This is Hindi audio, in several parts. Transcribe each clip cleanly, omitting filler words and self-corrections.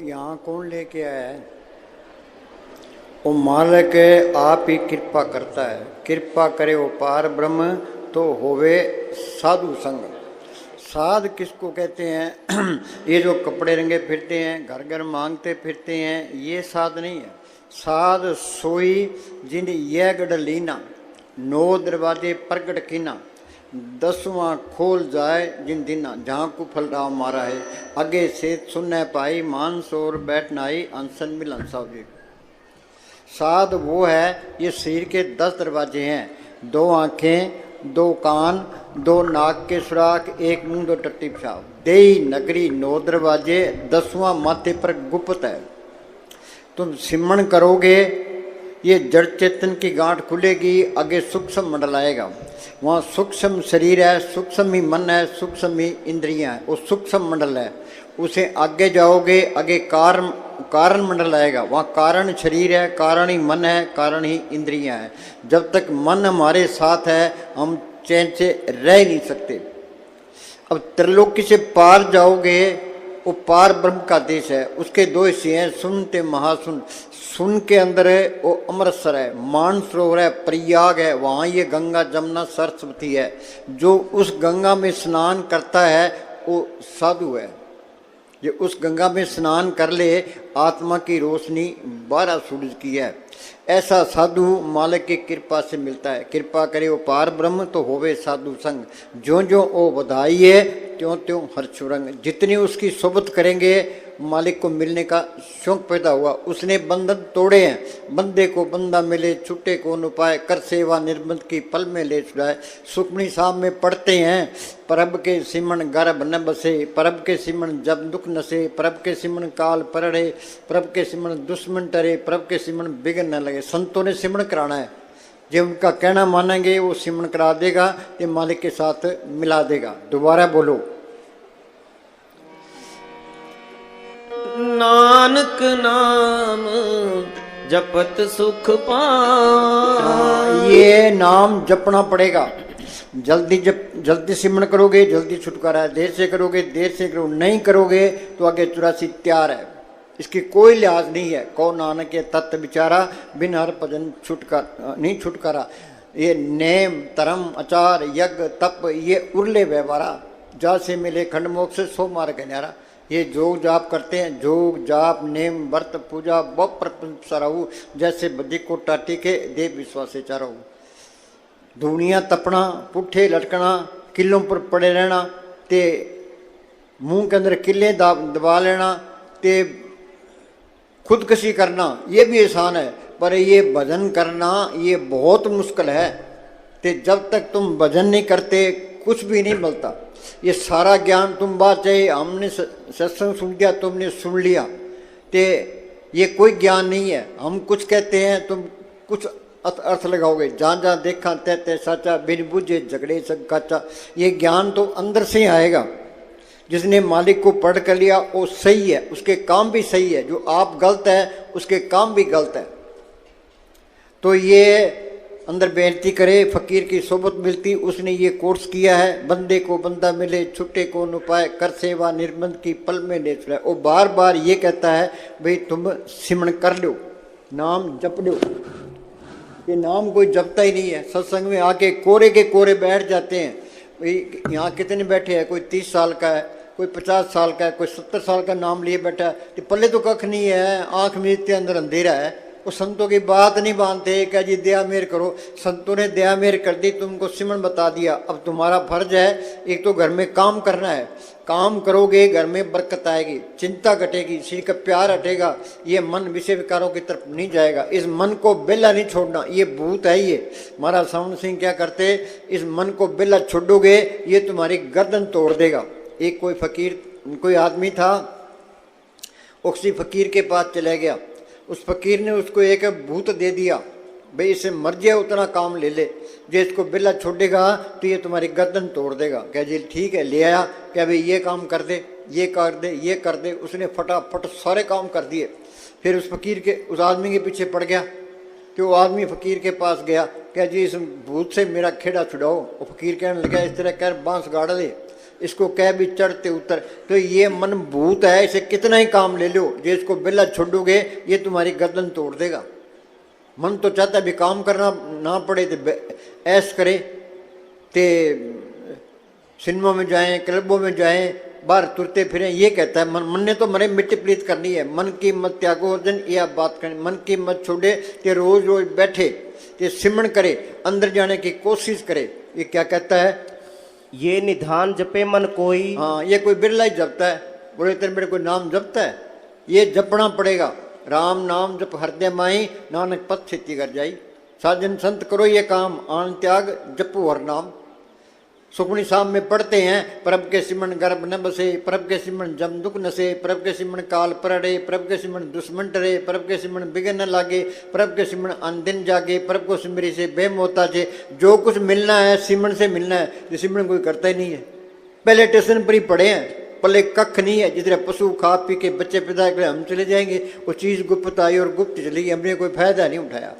यहाँ कौन लेके आया है? वो मालिक आप ही कृपा करता है। कृपा करे वो पार ब्रह्म तो होवे साधु संग। साध किसको कहते हैं? ये जो कपड़े रंगे फिरते हैं, घर घर मांगते फिरते हैं, ये साध नहीं है। साध सोई जिन यह गढ़ लीना, 9 दरवाजे प्रगट कीना, 10वां खोल जाए जिन दिना, जहाँ को फलराव मारा है, आगे से सुनने पाई मानस और बैठनाई, अंसन मिलन सावजी। साध वो है, ये शरीर के 10 दरवाजे हैं, 2 आँखें, 2 कान, 2 नाक के सुराख, 1 मुंह, 2 टट्टी पेशाब। देही नगरी 9 दरवाजे, 10वां माथे पर गुप्त है। तुम सिमरण करोगे, ये जड़ चेतन की गांठ खुलेगी, आगे सूक्ष्म मंडल आएगा। वहाँ सूक्ष्म शरीर है, सूक्ष्म ही मन है, सूक्ष्म ही इंद्रियां है, वो सूक्ष्म मंडल है। उसे आगे जाओगे, आगे कारण मंडल आएगा। वहाँ कारण शरीर है, कारण ही मन है, कारण ही इंद्रियां है। जब तक मन हमारे साथ है हम चैन से रह नहीं सकते। अब त्रिलोकी से पार जाओगे, वो पार ब्रह्म का देश है। उसके 2 हिस्से हैं, सुनते महासुन। सुन के अंदर है वो अमृतसर है, मानसरोवर है, प्रयाग है, वहाँ ये गंगा जमुना सरस्वती है। जो उस गंगा में स्नान करता है वो साधु है। ये उस गंगा में स्नान कर ले, आत्मा की रोशनी 12 सूरज की है। ऐसा साधु मालिक की कृपा से मिलता है। कृपा करे वो पार ब्रह्म तो होवे साधु संग। ज्यों ज्यों वो बधाई है, त्यों त्यों हर्षुरंग। जितनी उसकी सोबत करेंगे, मालिक को मिलने का शौक पैदा हुआ। उसने बंधन तोड़े हैं। बंदे को बंदा मिले, छूटे को न उपाय, कर सेवा निर्बंध की पल में ले छुड़ाए। सुखमनी साहब में पढ़ते हैं, परब के सिमण गर्भ न बसे, परब के सिमण जब दुख नसे, परब के सिमण काल परड़े, परब के सिमण दुश्मन टरे, परब के सिमण बिगड़ न लगे। संतों ने सिमरण कराना है। जो उनका कहना मानेंगे वो सिमरण करा देगा, ये मालिक के साथ मिला देगा। दोबारा बोलो, नानक नाम जपत सुख पाए। ये नाम जपना पड़ेगा। जल्दी सिमरण करोगे, जल्दी छुटकारा है। देर से करोगे, देर से करोगे, नहीं करोगे तो आगे 84 तैयार है। इसकी कोई लिहाज नहीं है। कौ नानक के तत्व विचारा, बिन हर भजन छुटकारा। ये नेम धर्म आचार यज्ञ तप ये उर्ले व्यवहारा, जा से मिले खंड मोक्ष सो मार्ग न्यारा। ये जोग जाप करते हैं, जोग जाप नेम व्रत पूजा बहुत प्रपंचराऊ, जैसे बदी को टाटी के देव विश्वास से चाराऊ। दुनिया तपना, पुट्ठे लटकना, किलों पर पड़े रहना, ते मुंह के अंदर किले दबा लेना, ते खुदकशी करना, ये भी आसान है। पर ये भजन करना ये बहुत मुश्किल है। ते जब तक तुम भजन नहीं करते कुछ भी नहीं मिलता। ये सारा ज्ञान तुम बात चाहे हमने सत्संग सुन लिया, तुमने सुन लिया, ते ये कोई ज्ञान नहीं है। हम कुछ कहते हैं, तुम कुछ अर्थ लगाओगे। जहाँ जहाँ देखा तय साचा, बिन बुझे झगड़े सब काचा। ये ज्ञान तो अंदर से आएगा। जिसने मालिक को पढ़ कर लिया वो सही है, उसके काम भी सही है। जो आप गलत है उसके काम भी गलत है। तो ये अंदर बेनती करे, फकीर की सोबत मिलती, उसने ये कोर्स किया है। बंदे को बंदा मिले, छुट्टे को न पाए, कर सेवा निर्बंध की पल में ले छुड़ाए। वो बार बार ये कहता है भाई तुम सिमरण कर लो, नाम जप लो। ये नाम कोई जपता ही नहीं है। सत्संग में आके कोरे के कोरे बैठ जाते हैं। भाई यहाँ कितने बैठे हैं? कोई 30 साल का है, कोई 50 साल का है, कोई 70 साल का नाम लिए बैठा है। तो पल्ले तो कख नहीं है, आँख में इतने अंदर अंधेरा है। वो संतों की बात नहीं मानते, क्या जी दया मेर करो। संतों ने दया मेर कर दी, तुमको सिमरण बता दिया। अब तुम्हारा फर्ज है, एक तो घर में काम करना है। काम करोगे घर में बरकत आएगी, चिंता घटेगी, शरीर का प्यार हटेगा, ये मन विषय विकारों की तरफ नहीं जाएगा। इस मन को बेला नहीं छोड़ना, ये भूत है। ये महाराज सावन सिंह क्या करते, इस मन को बेला छोड़ोगे ये तुम्हारी गर्दन तोड़ देगा। एक कोई फकीर, कोई आदमी था, उसी फकीर के पास चले गया। उस फकीर ने उसको एक भूत दे दिया, भाई इसे मर जाए उतना काम ले ले, जो इसको बिल्ला छोड़ेगा तो ये तुम्हारी गर्दन तोड़ देगा। क्या जी ठीक है, ले आया। क्या भाई ये काम कर दे, ये कर दे, ये कर दे। उसने फटाफट सारे काम कर दिए। फिर उस फकीर के, उस आदमी के पीछे पड़ गया। तो वो आदमी फकीर के पास गया, क्या जी इस भूत से मेरा खेड़ा छुड़ाओ। वो फकीर कहने लगा इस तरह कर बांस गाड़ ले। इसको कह भी चढ़ते उतर। तो ये मन भूत है, इसे कितना ही काम ले लो, जो इसको बिल्ला छोड़ोगे ये तुम्हारी गर्दन तोड़ देगा। मन तो चाहता है भी काम करना ना पड़े तो ऐश करे, ते सिनेमा में जाएं, क्लबों में जाएं, बाहर तुरते फिरें। ये कहता है मन, मन ने तो मरे मिट्टी प्लीत करनी है। मन की मत त्यागो जन यह बात करनी, मन की मत छोड़े कि रोज रोज बैठे ते सिमरण करे, अंदर जाने की कोशिश करे। ये क्या कहता है? ये निधान जपे मन कोई। हाँ, ये कोई बिरला ही जपता है, बोले तेरे मेरे कोई नाम जपता है? ये जपना पड़ेगा। राम नाम जप हृदय माई, नानक पथ सिद्धि कर जाई। साजन संत करो ये काम, आन त्याग जपो हर नाम। सुखमनी साहब में पढ़ते हैं, प्रभ के सिमरण गर्भ न बसे, प्रभ के सिमरण जम दुख नसे, प्रभ के सिमरण काल परड़े, प्रभ के सिमरण दुश्मन टरे, प्रभ के सिमरण बिगन न लागे, प्रभ के सिमरण अन दिन जागे, प्रभ को सिमरी से बेमोता छे। जो कुछ मिलना है सिमरण से मिलना है, जो सिमरण कोई करता ही नहीं है। पहले स्टेशन पर ही पड़े हैं, पहले कख नहीं है। जिस तरह पशु खा पी के बच्चे पैदा कर हम चले जाएंगे, वो चीज़ गुप्त आई और गुप्त चली गई, हमने कोई फायदा नहीं उठाया।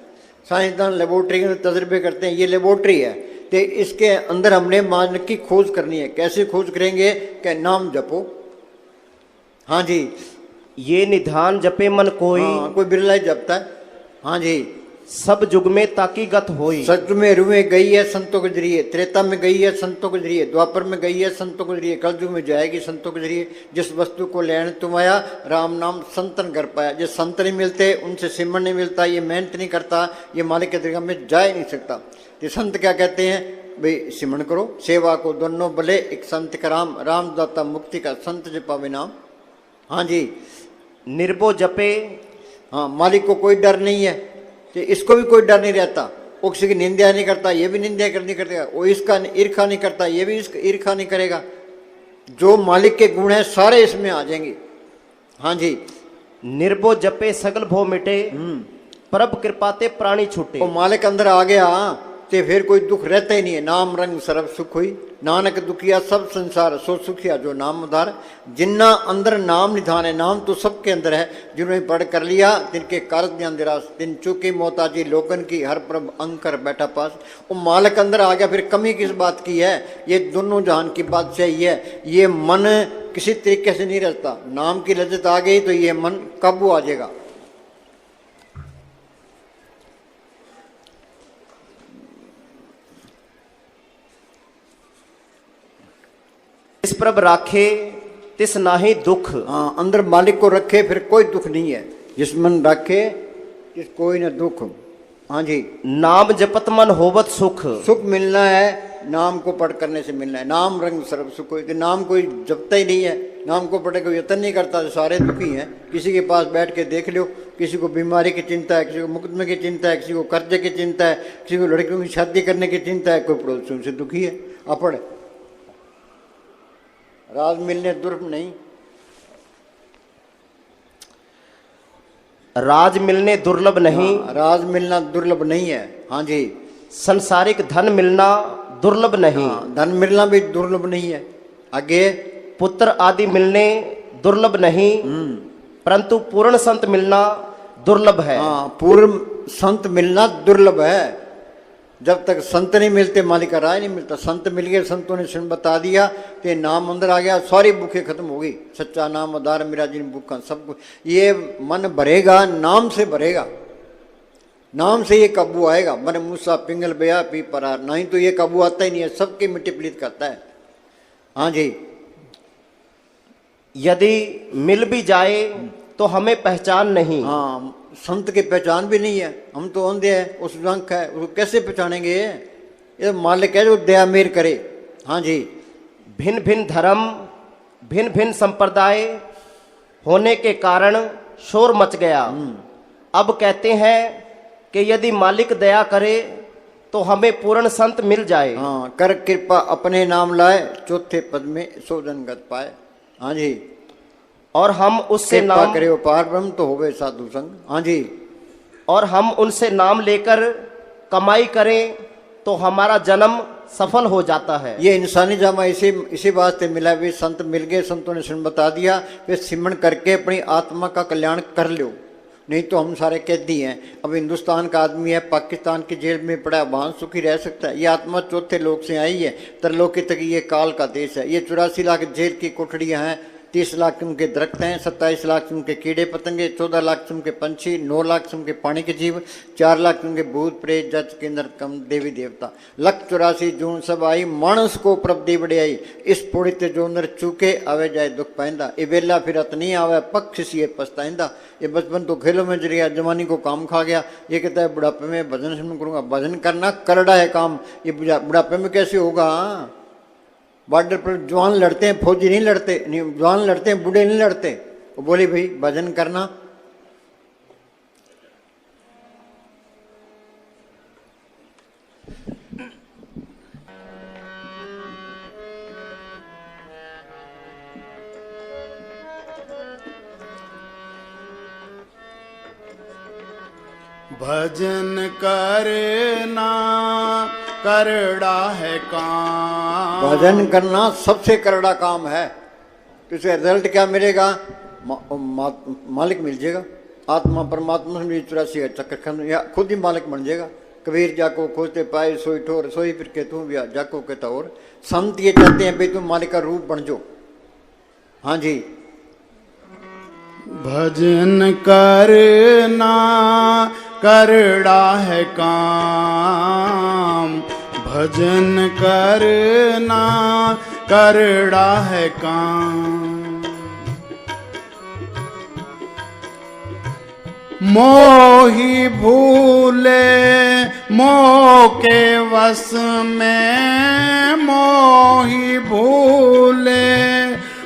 साइंसदान लेबोरेटरी के तजर्बे करते हैं, ये लेबोरेटरी है, तो इसके अंदर हमने मानक की खोज करनी है। कैसे खोज करेंगे? कि नाम जपो। हाँ जी, ये निधान जपे मन कोई। हाँ, कोई बिरला ही जपता है। हाँ जी, सब जुग में ताकी गत होई। सत्य में रुए गई है संतों के जरिए, त्रेता में गई है संतों के जरिए, द्वापर में गई है संतों के जरिए, कलयुग में जाएगी संतों के जरिए। जिस वस्तु को लेने तुम आया, राम नाम संतन कर पाया। जिस संत नहीं मिलते, उनसे सिमरण नहीं मिलता, ये मेहनत नहीं करता, ये मालिक के दरगाह में जा ही नहीं सकता। ये संत क्या कहते हैं? भाई सिमरण करो, सेवा को दोनों भले, एक संत का राम, राम दाता मुक्ति का, संत जपावे नाम। हाँ जी, निर्भो जपे। हाँ, मालिक को कोई डर नहीं है, तो इसको भी कोई डर नहीं रहता। वो किसी की निंदा नहीं करता, ये भी निंदा करनी करेगा। वो इसका ईर्खा नहीं करता, ये भी इसका ईर्खा नहीं करेगा। जो मालिक के गुण हैं सारे इसमें आ जाएंगे। हाँ जी, निर्भो जपे सगल भो मिटे, प्रभ कृपाते प्राणी छूटे। वो मालिक अंदर आ गया तो फिर कोई दुख रहता ही नहीं है। नाम रंग सर्व सुख हुई, नानक दुखिया सब संसार, सो सुखिया जो नाम उधार। जिन्ना अंदर नाम निधान है, नाम तो सबके अंदर है। जिन्होंने पढ़ कर लिया तिनके कारज ज्ञान दिरास, दिन चूकी मोहताजी लोगन की, हर प्रभ अंकर बैठा पास। वो मालिक अंदर आ गया, फिर कमी किस बात की है? ये दोनों जहान की बात सही है। ये मन किसी तरीके से नहीं रहता। नाम की लज्जत आ गई तो ये मन काबू आ जाएगा। इस प्रभ राखे तिस नाहि दुख। हाँ, अंदर मालिक को रखे फिर कोई दुख नहीं है। जिस मन रखे तिस कोई न दुख। हाँ जी, नाम जपत मन होवत सुख। सुख मिलना है, नाम को पढ़ करने से मिलना है। नाम रंग सर्व सुख हुई, नाम कोई जपता ही नहीं है, नाम को पढ़े कोई यत्न नहीं करता, तो सारे दुखी हैं। किसी के पास बैठ के देख लो, किसी को बीमारी की चिंता है, किसी को मुकदमे की चिंता है, किसी को कर्जे की चिंता है, किसी को लड़कियों की शादी करने की चिंता है, कोई पड़ोसियों से दुखी है। अपड़ राज मिलने दुर्लभ नहीं, राज मिलने दुर्लभ नहीं। हाँ, राज मिलना दुर्लभ नहीं है। हाँ जी, संसारिक धन मिलना दुर्लभ नहीं। हाँ, धन मिलना भी दुर्लभ नहीं है। आगे, पुत्र आदि मिलने दुर्लभ नहीं, परंतु पूर्ण संत मिलना दुर्लभ है। हाँ, पूर्ण संत मिलना दुर्लभ है। जब तक संत नहीं मिलते मालिक का राय नहीं मिलता। संत मिल गए, संतों ने सुन बता दिया तो नाम अंदर आ गया, सारी भूखें खत्म हो गई। सच्चा नाम उदार मेरा जिन भूखा सब कुछ। ये मन भरेगा, नाम से भरेगा, नाम से ये काबू आएगा। मन मूसा पिंगल बया पी परार, नहीं तो ये काबू आता ही नहीं है, सबकी मिट्टी प्लीत करता है। हाँ जी, यदि मिल भी जाए तो हमें पहचान नहीं। हाँ, संत की पहचान भी नहीं है। हम तो अंधे हैं, उस रंग है, उसको कैसे पहचानेंगे? ये मालिक है जो दया मेर करे। हाँ जी, भिन्न भिन्न धर्म, भिन्न भिन्न संप्रदाय होने के कारण शोर मच गया। अब कहते हैं कि यदि मालिक दया करे तो हमें पूर्ण संत मिल जाए। हाँ, कर कृपा अपने नाम लाए, चौथे पद में सोजन गत पाए। हाँ जी, और हम उससे कृपा नाम करे पार ब्रह्म तो होवे साधु संग। हाँ जी, और हम उनसे नाम लेकर कमाई करें तो हमारा जन्म सफल हो जाता है। ये इंसानी जामा इसी बात से मिला। वे संत मिल गए, संतों ने सुन बता दिया, वे सिमरण करके अपनी आत्मा का कल्याण कर लो। नहीं तो हम सारे कैदी हैं। अब हिंदुस्तान का आदमी है, पाकिस्तान की जेल में पड़ा, वहां सुखी रह सकता है? ये आत्मा चौथे लोक से आई है, त्रिलोकी तक ये काल का देश है। ये 84 लाख जेल की कोठड़ियां हैं, 30 लाख किस्म के दरख्त हैं, 27 लाख किस्म के कीड़े पतंगे, 14 लाख किस्म के पंछी, 9 लाख किस्म के पानी के जीव, 4 लाख किस्म के भूत प्रेत जच के अंदर कम देवी देवता, 184 जून सब आई मानस को प्रभ दे बड़े आई। इस पोड़ी ते जो नर चूके आवे जाए दुख पाइंदा, ये बेला फिर नहीं आवे पक्ष सी पछताइंदा। ये बचपन तो खेलों में चल गया, जवानी को काम खा गया। ये कहता है बुढ़ापे में भजन सुन करूंगा, भजन करना करड़ा है काम, ये बुढ़ापे में कैसे होगा? बॉर्डर पर जवान लड़ते हैं, फौजी नहीं लड़ते, नहीं जवान लड़ते हैं, बूढ़े नहीं लड़ते। वो बोले भाई भजन करना। भजन करना करड़ा है काम। भजन करना सबसे करड़ा काम है। तो इसका रिजल्ट क्या मिलेगा? मालिक मिल जाएगा। आत्मा परमात्मा से 84 चक्कर खत्म, या खुद ही मालिक बन जाएगा। कबीर जाको खोजते पाए सोई ठोर, सोई फिर के तू भी जाको कहता और। संत ये चाहते हैं भाई तुम मालिक का रूप बन जाओ। हाँ जी, भजन करना करड़ा है काम। भजन करना करड़ा है काम। मोही भूले मोह के वश में, मोही भूले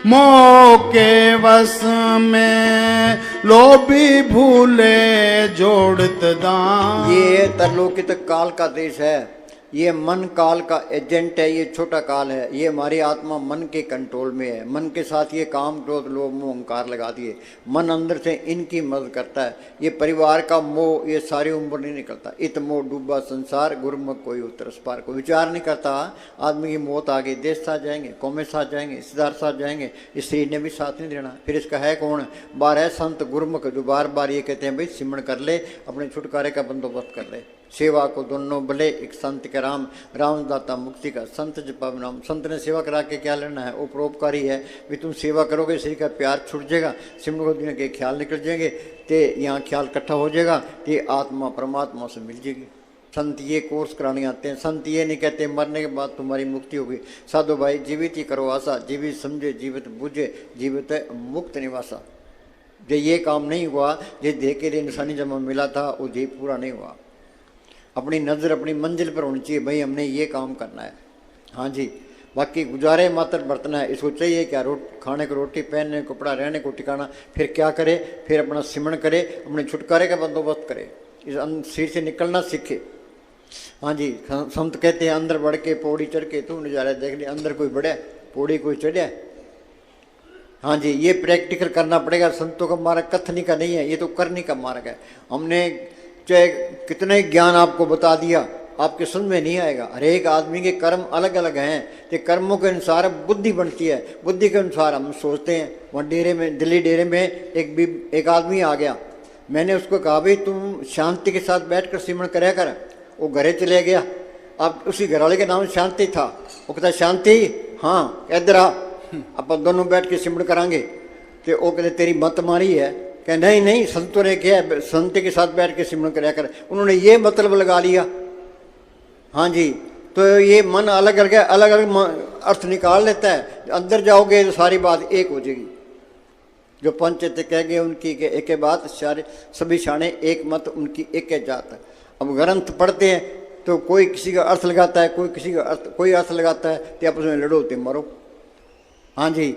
मोह के वश में, लोभी भूले जोड़त दान। ये तरलोकी तक काल का देश है। ये मन काल का एजेंट है। ये छोटा काल है। ये हमारी आत्मा मन के कंट्रोल में है। मन के साथ ये काम क्रोध लोभ मोह अहंकार लगा दिए। मन अंदर से इनकी मदद करता है। ये परिवार का मोह ये सारी उम्र नहीं निकलता। इत मोह डूबा संसार, गुरुमुख कोई उतरस पार। को विचार नहीं करता। आदमी की मौत आ गई, देश साथ जाएंगे, कौमें साथ जाएंगे, रिश्तेदार साथ जाएंगे, इस शरीर ने भी साथ नहीं देना। फिर इसका है कौन? बार है संत गुरुमुख, जो बार बार ये कहते हैं भाई सिमरण कर ले, अपने छुटकारे का बंदोबस्त कर ले। सेवा को दोनों भले, एक संत के राम, राम दाता मुक्ति का, संत जपा नाम। संत ने सेवा करा के क्या लेना है? वो परोपकारी है। भी तुम सेवा करोगे, शरीर का प्यार छूट जाएगा, सिमरण को दिन के ख्याल निकल जाएंगे, ते यहाँ ख्याल इकट्ठा हो जाएगा, ते आत्मा परमात्मा से मिल जाएगी। संत ये कोर्स कराने आते हैं। संत ये नहीं कहते मरने के बाद तुम्हारी मुक्ति होगी। साधु भाई जीवित ही करो आशा, जीवित समझे जीवित बुझे, जीवित है मुक्त निवासा। जो ये काम नहीं हुआ, जो देह के लिए इंसानी जमा मिला था, वो देह पूरा नहीं हुआ। अपनी नज़र अपनी मंजिल पर होनी चाहिए, भाई हमने ये काम करना है। हाँ जी, बाकी गुजारे मात्र बरतना है। इसको चाहिए क्या? खाने को रोटी, पहनने को कपड़ा, रहने को ठिकाना। फिर क्या करे? फिर अपना सिमरण करे, अपने छुटकारे का बंदोबस्त करे, इस शरीर से निकलना सीखे। हाँ जी, संत कहते हैं अंदर बढ़ के पौड़ी चढ़ के तू नजारा देख ले। अंदर कोई बढ़े, पौड़ी कोई चढ़े। हाँ जी, ये प्रैक्टिकल करना पड़ेगा। संतों का मार्ग कथनी का नहीं है, ये तो करने का मार्ग है। हमने चाहे कितने ज्ञान आपको बता दिया, आपके समझ में नहीं आएगा। हर एक आदमी के कर्म अलग अलग हैं, तो कर्मों के अनुसार बुद्धि बनती है। बुद्धि के अनुसार हम सोचते हैं। वहाँ डेरे में, दिल्ली डेरे में एक आदमी आ गया। मैंने उसको कहा भाई तुम शांति के साथ बैठकर सिमरण कराया कर। वो घरे चले गया। अब उसी घर वाले के नाम शांति था। वो कहता शांति, हाँ इधर आ, अपन दोनों बैठ के सिमरण करांगे। तो वो कहते तेरी मत मारी है। कह नहीं नहीं, संतों ने किया है, संत के साथ बैठ के सिमरण कराया कर। उन्होंने ये मतलब लगा लिया। हाँ जी, तो ये मन अलग अलग अलग अलग अर्थ निकाल लेता है। अंदर जाओगे तो सारी बात एक हो जाएगी। जो पंचत कह गए उनकी एक बात, सारे सभी शाने एक मत, उनकी एक जात। अब ग्रंथ पढ़ते हैं तो कोई किसी का अर्थ लगाता है, कोई किसी का अर्थ, कोई अर्थ लगाता है, तो आपस में लड़ो ते मरो। हाँ जी,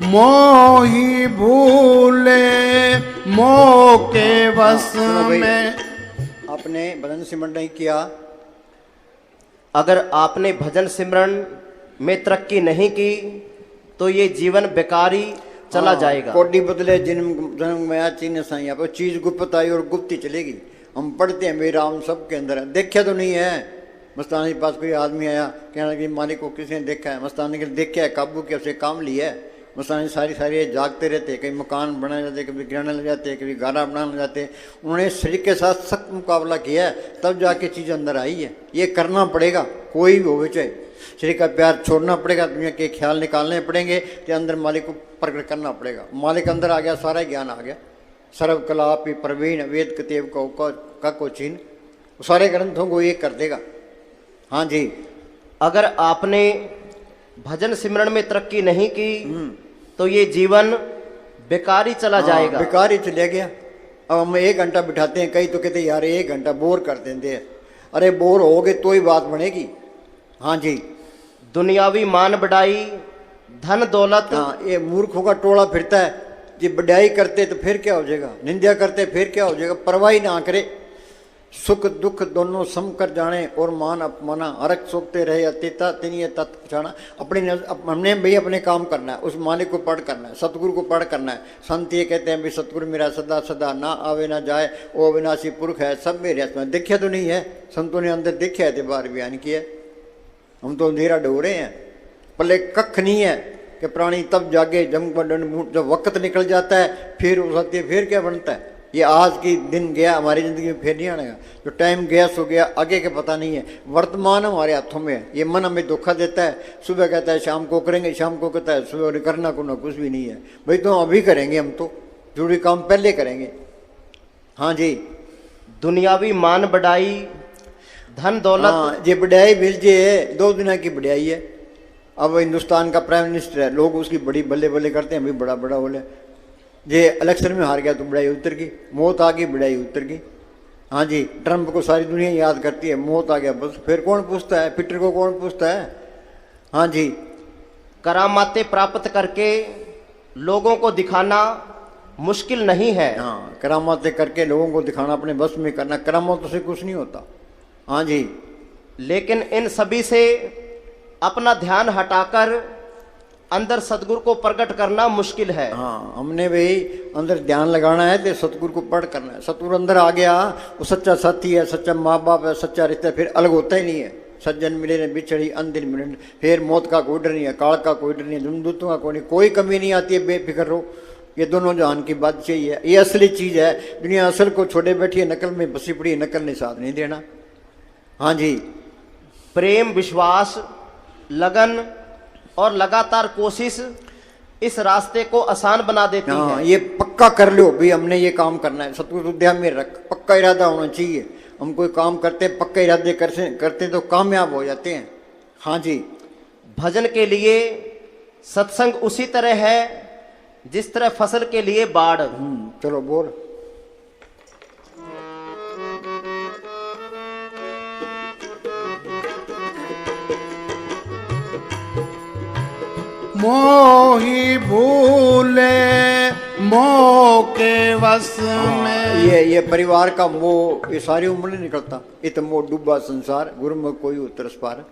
मोही भूले मोह के वश में। आपने भजन सिमरण नहीं किया। अगर आपने भजन सिमरण में तरक्की नहीं की तो ये जीवन बेकारी चला जाएगा। कोडी बदले जन्म जन्म में चीन साई, आप चीज गुप्त आई और गुप्त ही चलेगी। हम पढ़ते हैं मेरा राम सबके अंदर है, देखा तो नहीं है। मस्तानी के पास कोई आदमी आया, कहना कि मालिक को किसी ने देखा है, मस्तानी के देखा है, काबू किया, उसे काम लिया है। मस्तानी सारी सारी जागते रहते, कभी मकान बनाए जाते, कभी गिराने लग जाते, कभी गारा बनाने लग जाते। उन्होंने शरीर के साथ सख्त मुकाबला किया है, तब जाके चीज़ अंदर आई है। ये करना पड़ेगा, कोई भी हो चाहे। शरीर का प्यार छोड़ना पड़ेगा, दुनिया के ख्याल निकालने पड़ेंगे, तो अंदर मालिक को प्रकट करना पड़ेगा। मालिक अंदर आ गया, सारा ज्ञान आ गया। सर्व कला पी प्रवीण वेद कतेब का को चीन, सारे ग्रंथों को ये कर देगा। हाँ जी। अगर आपने भजन सिमरन में तरक्की नहीं की तो ये जीवन बेकार ही चला जाएगा। बेकार ही चले गया। अब हम 1 घंटा बिठाते हैं, कई तो कहते यार 1 घंटा बोर कर देते हैं। अरे बोर होगे तो ही बात बनेगी। हाँ जी। दुनियावी मान बढ़ाई, धन दौलत। हाँ, ये मूर्खों का टोला फिरता है। जी बढ़ाई करते तो फिर क्या हो जाएगा, निंदा करते फिर क्या हो जाएगा। परवाही ना करे, सुख दुख दोनों सम कर जाने और मान अपमाना, अरक सोखते रहे अतीता तिनिय तत्व पछाना। हमने भाई अपने काम करना है, उस मालिक को पढ़ करना है, सतगुरु को पढ़ करना है। संत ये कहते हैं भी सतगुरु मेरा सदा सदा, ना आवे ना जाए, ओ अविनाशी पुरख है, सब मेरे हाथ में। देखा तो नहीं है, संतों ने अंदर देखा है, बाहर बयान किया। हम तो अंधेरा ढो रहे हैं, पल्ले कख नहीं है कि प्राणी तब जागे जब वक्त निकल जाता है, फिर वो सत्य फिर क्या बनता है। ये आज की दिन गया, हमारी ज़िंदगी में फिर नहीं आएगा। जो टाइम गया सो गया, आगे के पता नहीं है। वर्तमान हमारे हाथों में है। ये मन हमें धोखा देता है, सुबह कहता है शाम को करेंगे, शाम को कहता है सुबह करना को ना कुछ भी नहीं है। भाई तो अभी करेंगे, हम तो जरूरी काम पहले करेंगे। हाँ जी। दुनियावी मान बढ़ाई, धन दौलत। हाँ, ये बढ़ाई मिल जाए, 2 दिन की बढ़ाई है। अब हिंदुस्तान का प्राइम मिनिस्टर है, लोग उसकी बड़ी बल्ले बल्ले करते हैं, भाई बड़ा बड़ा बोले। ये इलेक्शन में हार गया तो बढ़ाई उतर गई, मौत आ गई बढ़ाई उतर गई। हाँ जी। ट्रंप को सारी दुनिया याद करती है, मौत आ गया बस, फिर कौन पूछता है, पीटर को कौन पूछता है। हाँ जी। करामातें प्राप्त करके लोगों को दिखाना मुश्किल नहीं है। हाँ, करामातें करके लोगों को दिखाना, अपने बस में करना, करामातों से कुछ नहीं होता। हाँ जी। लेकिन इन सभी से अपना ध्यान हटाकर अंदर सतगुरु को प्रकट करना मुश्किल है। हाँ, हमने भाई अंदर ध्यान लगाना है तो सतगुरु को पढ़ करना है। सतगुरु अंदर आ गया, वो सच्चा साथी है, सच्चा माँ बाप है, सच्चा रिश्ता, फिर अलग होता ही नहीं है। सज्जन मिले न बिछड़ी अंदिन मिलन, फिर मौत का कोई डर नहीं है, काल का कोई डर नहीं है, जमदूतों का कोई नहीं, कोई कमी नहीं आती है, बेफिक्र रहो। ये दोनों जहान की बात चाहिए है, ये असली चीज़ है। दुनिया असल को छोड़े बैठी है, नकल में बसी पड़ी है, नकल ने साथ नहीं देना। हाँ जी। प्रेम, विश्वास, लगन और लगातार कोशिश इस रास्ते को आसान बना देती है। ये पक्का कर लो भाई, हमने ये काम करना है, सतगुरु ध्यान में रख, पक्का इरादा होना चाहिए। हम कोई काम करते हैं, पक्का इरादे करते तो कामयाब हो जाते हैं। हाँ जी। भजन के लिए सत्संग उसी तरह है जिस तरह फसल के लिए बाढ़। चलो बोल। मोही भूले मोह के वश में। ये परिवार का मोह, ये सारी उम्र नहीं निकलता। इत मोह डूबा संसार, गुरुमुख कोई उतरस पार।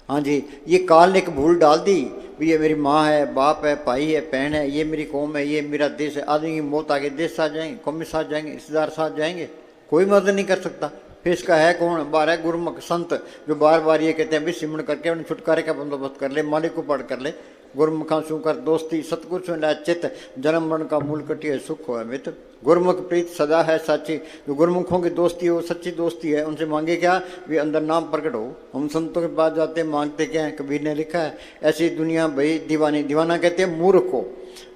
हाँ जी। ये काल ने एक भूल डाल दी, ये मेरी माँ है, बाप है, भाई है, बहन है, ये मेरी कौम है, ये मेरा देश है। आदमी की मौत आगे देश साथ जाएंगे, कौम साथ जाएंगे, रिश्तेदार साथ जाएंगे, कोई मदद नहीं कर सकता। फिर इसका है कौन, बार है गुरुमुख संत, जो बार बार ये कहते हैं भी सिमरन करके उन्हें छुटकारे का बंदोबस्त कर ले, मालिक को पढ़ कर ले। गुरुमुखा सु कर दोस्ती, सतगुरु सुन ला चित, जन्म मरण का मूल कटिय सुख हो मित्र। गुरुमुख प्रीत सदा है साची, जो गुरुमुखों की दोस्ती है वो सच्ची दोस्ती है। उनसे मांगे क्या, वे अंदर नाम प्रकट हो। हम संतों के पास जाते मांगते क्या है, कबीर ने लिखा है, ऐसी दुनिया भाई दीवानी। दीवाना कहते हैं मूर्ख को,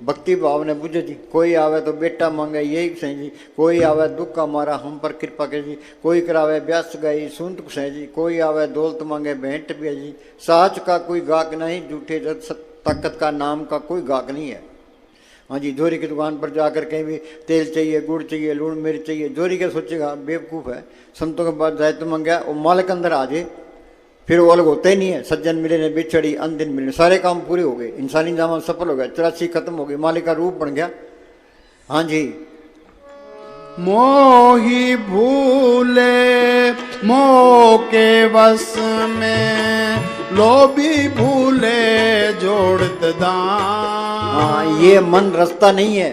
भक्ति भाव ने बुझे जी। कोई आवे तो बेटा मांगे यही सही जी, कोई आवे दुख का मारा हम पर कृपा के जी, कोई करावे ब्यास गई सुनत कुछ जी, कोई आवे दौलत मांगे भेंट भी जी। साच का कोई गाक नहीं, झूठे जद ताकत का नाम का कोई गाक नहीं है। हाँ जी। जोरी की दुकान पर जाकर कहीं भी तेल चाहिए, गुड़ चाहिए, लूण मिर्च चाहिए, जोरी क्या सोचेगा, बेवकूफ़ है। संतों के पास जाए तो मंगा, वो मालिक अंदर आ जाए, फिर वो अलग होता ही नहीं है। सज्जन मिले ने बिछड़ी अंदिन मिले, सारे काम पूरे हो गए, इंसानी जामा सफल हो गया, 84 खत्म हो गई, मालिक का रूप बन गया। हाँ जी। मोही भूले मोह के वश में, लोभी भूले जोड़त दान। हाँ, ये मन रास्ता नहीं है।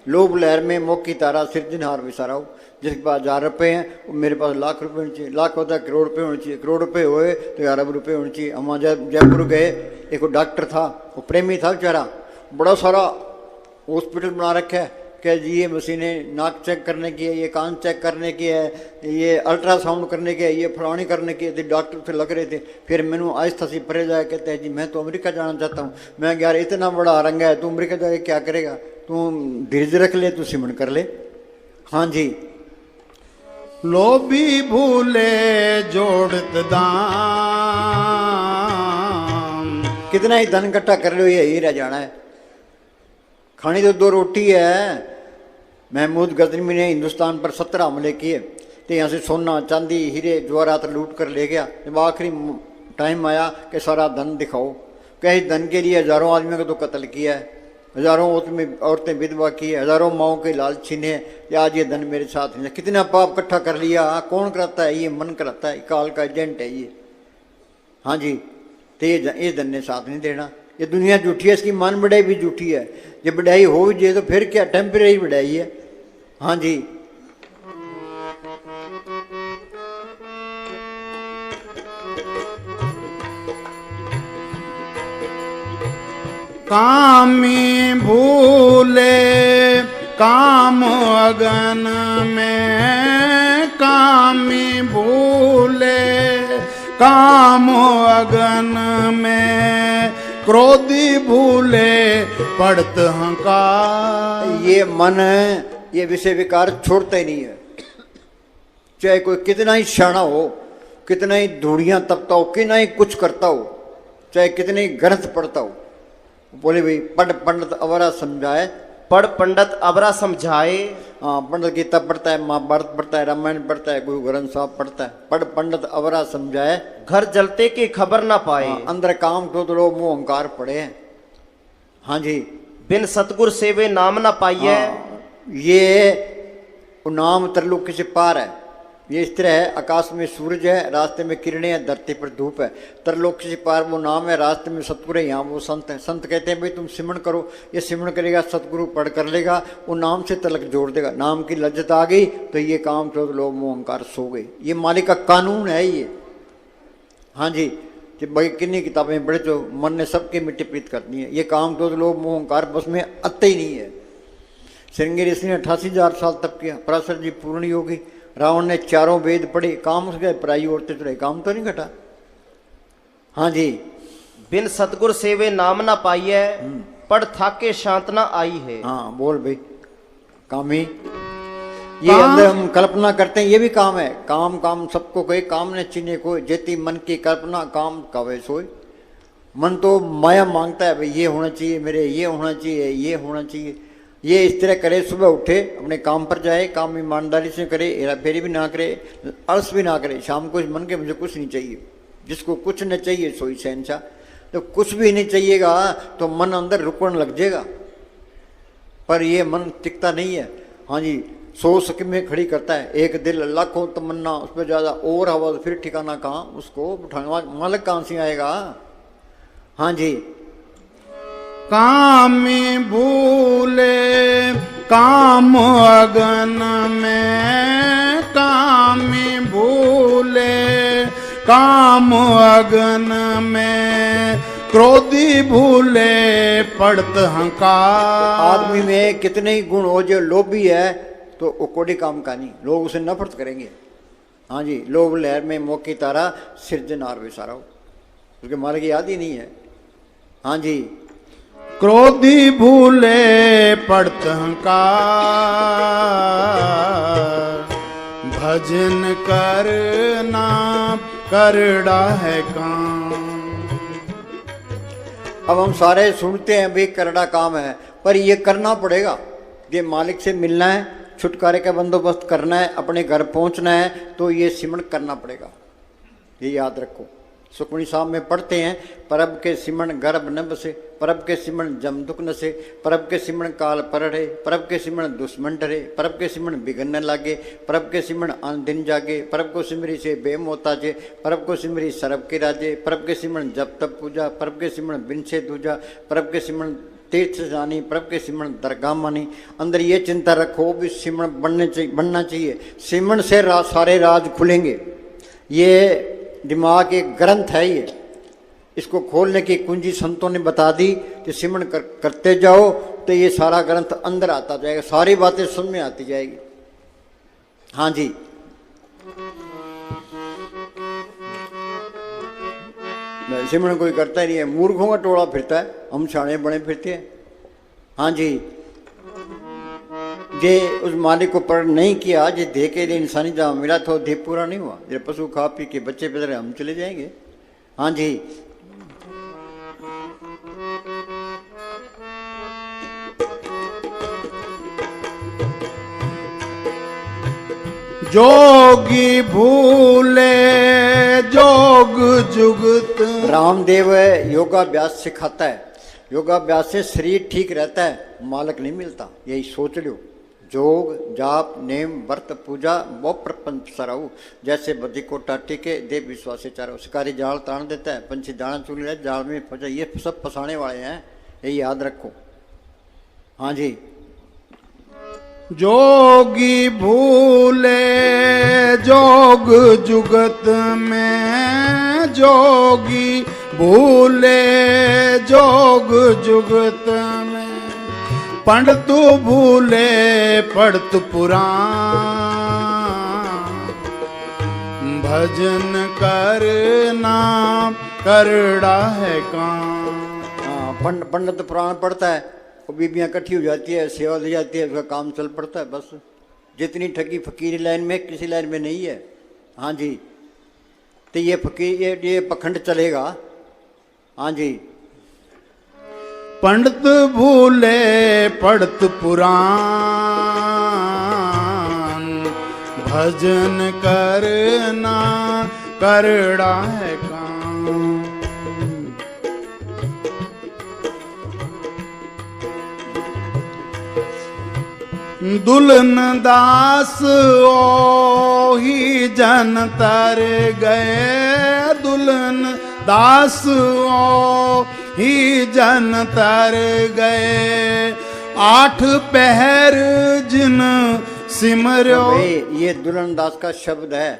लोभ लहर में मोह की तारा, सिरजनहार विसाराओ। जिसके पास 1000 रुपये हैं वो मेरे पास लाख रुपए होने चाहिए, लाख होता है करोड़ रुपये होने चाहिए, करोड़ रुपये हुए तो अरब रुपये होने चाहिए। हम जब जयपुर गए, एक डॉक्टर था, वो प्रेमी था बेचारा, बड़ा सारा हॉस्पिटल बना रखा है कि जी ये मशीनें नाक चेक करने की है, ये कान चेक करने की है, ये अल्ट्रासाउंड करने की है, ये फलानी करने की है। डॉक्टर से लग रहे थे। फिर मैंने आहिस्ता सी परे जाए, कहते हैं जी मैं तो अमेरिका जाना चाहता हूँ। मैं यार इतना बड़ा रंग है, तू अमेरिका जाके क्या करेगा, तू धीरज रख ले, तू सिमरन कर ले। हाँ जी, लोभी भूले जोड़त दाम, कितना ही धन इकट्ठा कर लो यही रह जाना है। खानी तो 2 रोटी है। महमूद गजनवी ने हिंदुस्तान पर 17 हमले किए, तो यहाँ से सोना चांदी हीरे जवाहरात लूट कर ले गया। जब आखिरी टाइम आया कि सारा धन दिखाओ, कई धन के लिए हजारों आदमियों को तो कत्ल किया है, हजारों औरतें विधवा की है, हजारों माओं के लाल छीने हैं। आज ये धन मेरे साथ नहीं, कितना पाप इकट्ठा कर लिया। कौन कराता है? ये मन कराता है, काल का एजेंट है ये। हाँ जी, तो ये धन ने साथ नहीं देना। ये दुनिया झूठी है, इसकी मान बढ़ाई भी झूठी है। जब बढ़ाई हो भी जाए तो फिर क्या, टेम्परेरी बढ़ाई है। हाँ जी, कामी भूले काम अगन में, कामी भूले काम अगन में, क्रोधी भूले पड़त हंकार। ये मन ये विषय विकार छोड़ता ही नहीं है। चाहे कोई कितना ही शाना हो, कितना ही धूड़ियां तपता हो, कितना ही कुछ करता हो, चाहे कितने ही ग्रंथ पढ़ता हो, बोले भाई पढ़ पंडित अवरा समझाए, पढ़ पंडित अबरा समझाए। हाँ, पंडित गीता पढ़ता है, महाभारत पढ़ता है, रामायण पढ़ता है, गुरु ग्रंथ साहब पढ़ता है। पढ़ पंडित अवरा समझाए, घर जलते की खबर ना पाए। हाँ, अंदर काम क्रोध लोभ मोह अहंकार पड़े हैं। हाँ जी, बिन सतगुर सेवे नाम ना पाइए। हाँ, ये नाम त्रिलोक से पार है। ये इस तरह है, आकाश में सूरज है, रास्ते में किरणें हैं, धरती पर धूप है। त्रिलोक से पार वो नाम है, रास्ते में सतगुरु है, यहाँ वो संत है। संत कहते हैं भाई तुम सिमरन करो, ये सिमरन करेगा, सतगुरु पढ़ कर लेगा, वो नाम से तलक जोड़ देगा। नाम की लज्जत आ गई तो ये काम क्रोध लोभ मोह अहंकार सो गए। ये मालिक का कानून है ये। हाँ जी, जब भाई कितनी किताबें पढ़े तो मन ने सबके मिट्टी प्रीत करनी है। ये काम क्रोध लोभ मोह अहंकार बस में आते ही नहीं है। श्रृंगी ऋषि ने 88,000 साल तप किया, पराशर जी पूर्ण योगी, रावण ने 4 वेद पढ़े, काम हो गए, पराई औरतें चढ़े, काम तो नहीं घटा। हाँ जी, बिन सतगुर सेवे नाम ना पाइए, पढ़ थाके शांत ना आई है। हाँ बोल भाई, काम ही ये अंदर हम कल्पना करते हैं, ये भी काम है। काम काम सबको कहे, काम ने चिन्हे को, जेती मन की कल्पना काम कावे सोए। मन तो माया मांगता है भाई ये होना चाहिए मेरे, ये होना चाहिए, ये होना चाहिए। ये इस तरह करे, सुबह उठे अपने काम पर जाए, काम ईमानदारी से करे, हेरा फेरी भी ना करे, आलस भी ना करे। शाम को इस मन के मुझे कुछ नहीं चाहिए, जिसको कुछ नहीं चाहिए सोई शहनशाह। तो कुछ भी नहीं चाहिएगा तो मन अंदर रुकने लग जाएगा, पर ये मन टिकता नहीं है। हाँ जी, 100 सके में खड़ी करता है, एक दिल लाखों तमन्ना, उस पर ज़्यादा और हवा, फिर ठिकाना कहाँ, उसको उठाने मालिक कहाँ से आएगा। हाँ जी, कामी भूले काम अगन में, कामी भूले काम अगन में, क्रोधी भूले पड़त हंकार। आदमी में कितने ही गुण हो, जो लोभी है तो वो कोड़ी काम का नहीं, लोग उसे नफरत करेंगे। हाँ जी, लोभ लहर में मोकी तारा, सिरजनार विसारा, उसके मालिक याद ही नहीं है। हाँ जी, क्रोधी भूले पड़त हंकार, भजन करना करड़ा है काम। अब हम सारे सुनते हैं भाई करड़ा काम है, पर ये करना पड़ेगा। ये मालिक से मिलना है, छुटकारे का बंदोबस्त करना है, अपने घर पहुंचना है, तो ये सिमरन करना पड़ेगा। ये याद रखो। सुखमणी साहब में पढ़ते हैं, परब के सिमरन गर्भ न बसे, परब के सिमरन जम दुख न से, परब के सिमरन काल परड़े, परब के सिमरन दुश्मन डरे, परब के सिमरन बिगन न लागे, परब के सिमरन आन दिन जागे, परब को सिमरी से बेमोता जे, परब को सिमरी सरब के राजे, परब के सिमरन जब तब पूजा, परब के सिमरन बिन से दूजा, परब के सिमरन तीर्थ से जानी, प्रभु के सिमरण दरगाह मानी। अंदर ये चिंता रखो भी सिमरण बनना चाहिए। सिमरण से सारे राज खुलेंगे। ये दिमाग एक ग्रंथ है, ये इसको खोलने की कुंजी संतों ने बता दी कि सिमरण करते जाओ तो ये सारा ग्रंथ अंदर आता जाएगा, सारी बातें समझ में आती जाएगी। हाँ जी, सिमरण कोई करता ही नहीं है, मूर्खों का टोला फिरता है, हम शाणे बने फिरते हैं। हाँ जी, जे उस मालिक को पर नहीं किया, जे दे के लिए इंसानी जहाँ मिला था दे पूरा नहीं हुआ। जब पशु खा पी के बच्चे पैदा रहे, हम चले जाएंगे। हाँ जी, जोगी भूले जोग जुगत। रामदेव योगाभ्यास सिखाता है, योगाभ्यास से शरीर ठीक रहता है, मालक नहीं मिलता, यही सोच लो। जोग जाप नेम व्रत पूजा वो प्रपंच सराऊ, जैसे बदी को टाटी के देव विश्वास चारो। शिकारी जाल तान देता है, पंछी दाना चुन ले जाल में फंसा, ये सब फंसाने वाले हैं, यही याद रखो। हाँ जी, जोगी भूले जोग जुगत में, जोगी भूले जोग जुगत में। पंडित भूले पढ़त पुराण, भजन करना करड़ा है काम। हाँ, पंडित पुराण पढ़ता है, वो बीबियाँ इकट्ठी हो जाती है, सेवा दी जाती है, उसका काम चल पड़ता है बस। जितनी ठगी फकीरी लाइन में किसी लाइन में नहीं है। हाँ जी, तो ये फकीर ये पखंड चलेगा। हाँ जी, पंडित भूले पढ़त पुराण, भजन करना करड़ा है काम। दुल्हन दास ओ ही जन तर गए, दुल्हन दास ओ ही जन तर गए। 8 पहर जिन सिमरो। ये दुल्हन दास का शब्द है,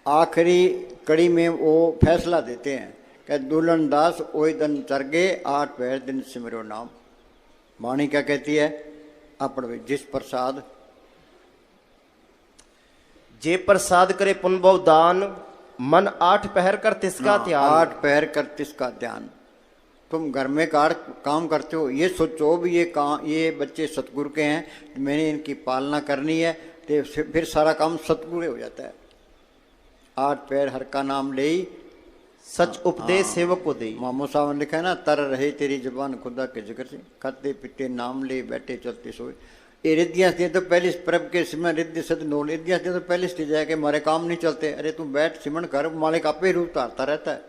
आखिरी कड़ी में वो फैसला देते हैं कि दुल्हन दास ओई दिन चर गए, 8 पहर दिन सिमरो नाम। वाणी क्या कहती है? अपने जिस प्रसाद जे प्रसाद करे पुनभव दान, मन 8 पहर कर तिसका ध्यान। 8 पहर कर तिसका ध्यान। तुम घर में काम करते हो, ये सोचो भी ये बच्चे सतगुरु के हैं, मैंने इनकी पालना करनी है, तो फिर सारा काम सतगुरु हो जाता है। 8 पैर हर का नाम ले, सच उपदेश सेवक को दे। मामो साहब ने लिखा है ना, तर रहे तेरी जुबान खुदा के जिक्र से, खाते पीते नाम ले बैठे चलते सोए। ये रिद्धियाँ दे तो पहले प्रभ के सिमरण रिद्धि सद नोल, रिद्धियाँ दे तो पहले स्टेज है कि हमारे काम नहीं चलते। अरे तू बैठ सिमरण कर, मालिक आपे रूप धारता रहता है।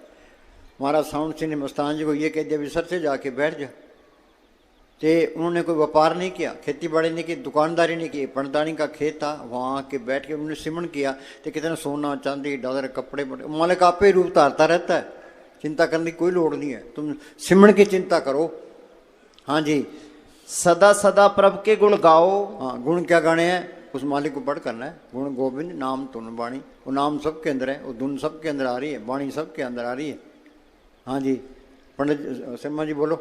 महाराज साउंड सिंह ने मस्तान जी को ये कह दिया भी सर से जाके बैठ जा। तो उन्होंने कोई व्यापार नहीं किया, खेती बाड़ी नहीं की, दुकानदारी नहीं की, पंडदानी का खेत था, वहाँ के बैठ के उन्होंने सिमरण किया। तो कितना सोना चांदी डॉलर कपड़े मालिक आपे रूप धारता रहता है, चिंता करने की कोई लोड़ नहीं है। तुम सिमरण की चिंता करो। हाँ जी, सदा सदा प्रभु के गुण गाओ। हाँ, गुण क्या गाने हैं? उस मालिक को पढ़ करना है। गुण गोविंद नाम तुन वाणी, वो नाम सबके अंदर है, वो धुन सबके अंदर आ रही है, वाणी सबके अंदर आ रही है। हाँ जी, पंडित शर्मा जी बोलो।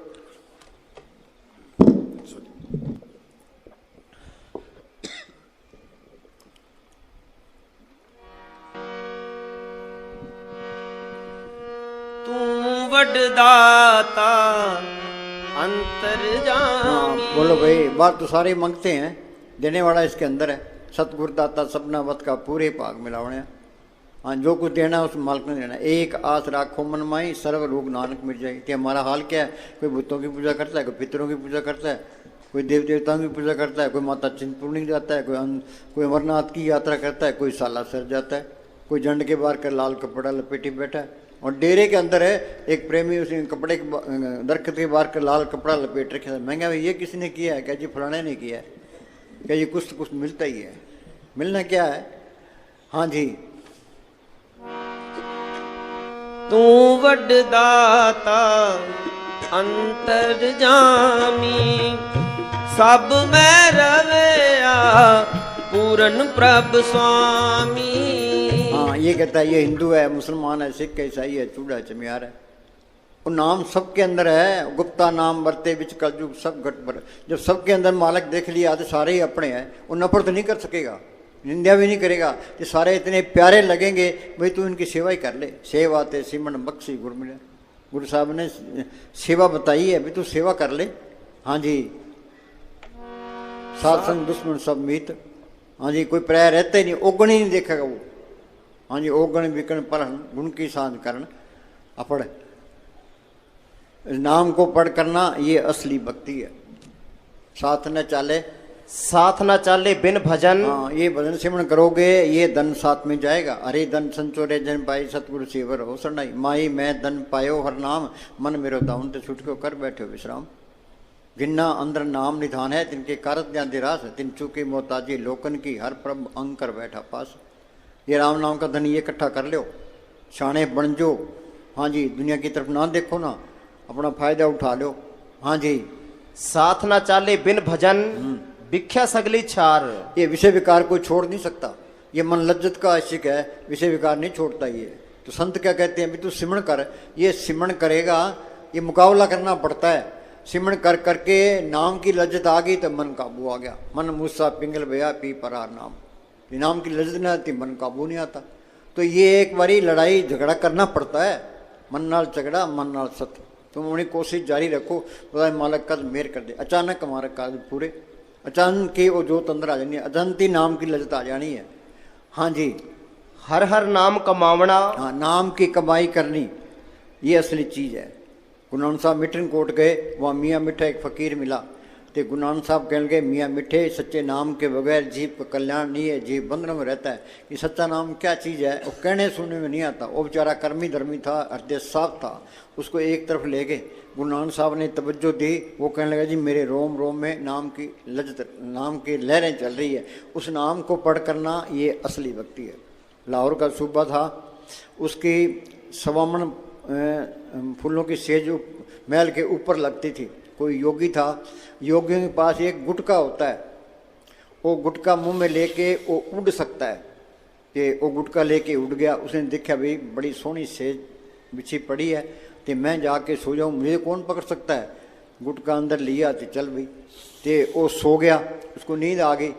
तू वडदाता अंतर्जामी। बोलो भाई, बात तो सारे मांगते हैं, देने वाला इसके अंदर है। सतगुरु दाता सपना वत का पूरे भाग मिलावने। हाँ, जो कुछ देना है उस मालिक ने देना। एक आस राखो मन माई, सर्व रोग नानक मिट जाए। कि हमारा हाल क्या है? कोई बुतों की पूजा करता है, कोई पितरों की पूजा करता है, कोई देव देवताओं की पूजा करता है, कोई माता चिंतपूर्णी जाता है, कोई अमरनाथ की यात्रा करता है, कोई सालासर जाता है, कोई जंड के बाहर कर लाल कपड़ा लपेटी बैठा है। और डेरे के अंदर है एक प्रेमी, उसने कपड़े के दरख्त के बाहर कर लाल कपड़ा लपेट रखे था। महंगा भाई ये किसी ने किया है? क्या जी फलाने ने किया है? क्या ये कुछ मिलता ही है? मिलना क्या है? हाँ जी, तू वडदाता अंतर जामी सब में रवया पूरन प्रभ स्वामी। हाँ, ये कहता है ये हिंदू है, मुसलमान है, सिख है, ईसाई है, चूड़ा चमियार है, वो नाम सबके अंदर है। गुप्ता नाम बरते बिच कलयुग सब घट पर। जब सबके अंदर मालिक देख लिया तो सारे ही अपने हैं, वो नफरत नहीं कर सकेगा, निंदा भी नहीं करेगा। कि सारे इतने प्यारे लगेंगे, भाई तू इनकी सेवा ही कर ले। सेवा ते सिमन बख्शी गुरु मिले, गुरु साहब ने सेवा बताई है, भाई तू सेवा कर ले। हाँ जी, सात संग दुश्मन सब मीत। हाँ जी, कोई प्राय रहता ही नहीं, ओगण ही नहीं देखेगा वो। हाँ जी, ओगण विकण परहन गुण की सांझ करण अपड़। नाम को पढ़ करना ये असली भक्ति है। साथ न चाले, साथ न चाले बिन भजन। हाँ, ये भजन सिमरण करोगे, ये धन साथ में जाएगा। अरे धन संचोरे जन पाई सतगुरु सेवर हो सरनाई। माई मैं धन पायो हर नाम, मन मेरो दाउन ते छुटको कर बैठो विश्राम। जिन्ना अंदर नाम निधान है, तिनके कारत ज्ञान दिरास, तिन चुकी मोहताजी लोकन की, हर प्रभ अंग कर बैठा पास। ये राम नाम का धन ये इकट्ठा कर लो, शाणे बन जो। हाँ जी, दुनिया की तरफ ना देखो ना, अपना फायदा उठा लो। हाँ जी, साथ न चाले बिन भजन भिख्या सगली छार। ये विषय विकार को छोड़ नहीं सकता, ये मन लज्जत का आशिक है, विषय विकार नहीं छोड़ता ये। तो संत क्या कहते हैं, भी तू सिमरण कर। ये सिमरण करेगा, ये मुकाबला करना पड़ता है। सिमरण कर करके नाम की लज्जत आ गई तो मन काबू आ गया। मन मूसा पिंगल भया पी परार नाम। ये नाम की लज्जत नहीं आती, मन काबू नहीं आता। तो ये एक बारी लड़ाई झगड़ा करना पड़ता है, मन नाल झगड़ा मन नाल सत्य। तुम अपनी कोशिश जारी रखो, खुदा मालिक कद मेहर कर दे। अचानक हमारे कार्य पूरे, अचानक के वो जोत अंदर आ जानी है, अचानक ही नाम की लज्जत आ जानी है। हाँ जी, हर हर नाम कमावना। हाँ, नाम की कमाई करनी ये असली चीज़ है। गुरु नानक साहब मिठन कोट गए, वहाँ मियाँ मिठा एक फ़कीर मिला। तो गुरु नानक साहब कहने लगे, मियाँ मिठे सच्चे नाम के बगैर जीव का कल्याण नहीं है, जीव बंधन में रहता है। कि सच्चा नाम क्या चीज़ है, वो कहने सुनने में नहीं आता। वो बेचारा कर्मी धर्मी था, हृदय साफ था, उसको एक तरफ ले गए। गुरु नानक साहब ने तवज्जो दी, वो कहने लगा जी मेरे रोम रोम में नाम की लज्जत, नाम की लहरें चल रही है। उस नाम को पढ़ करना ये असली भक्ति है। लाहौर का सूबा था, उसकी सवामन फूलों की सेज महल के ऊपर लगती थी। कोई योगी था, योगियों के पास एक गुटका होता है, वो गुटका मुंह में लेके वो उड़ सकता है। कि वो गुटका लेके उड़ गया, उसने देखा भाई बड़ी सोहनी सेज बिछी पड़ी है, तो मैं जाके सो जाऊँ, मुझे कौन पकड़ सकता है। गुटका अंदर लिया तो चल भाई, तो वो सो गया, उसको नींद आ गई,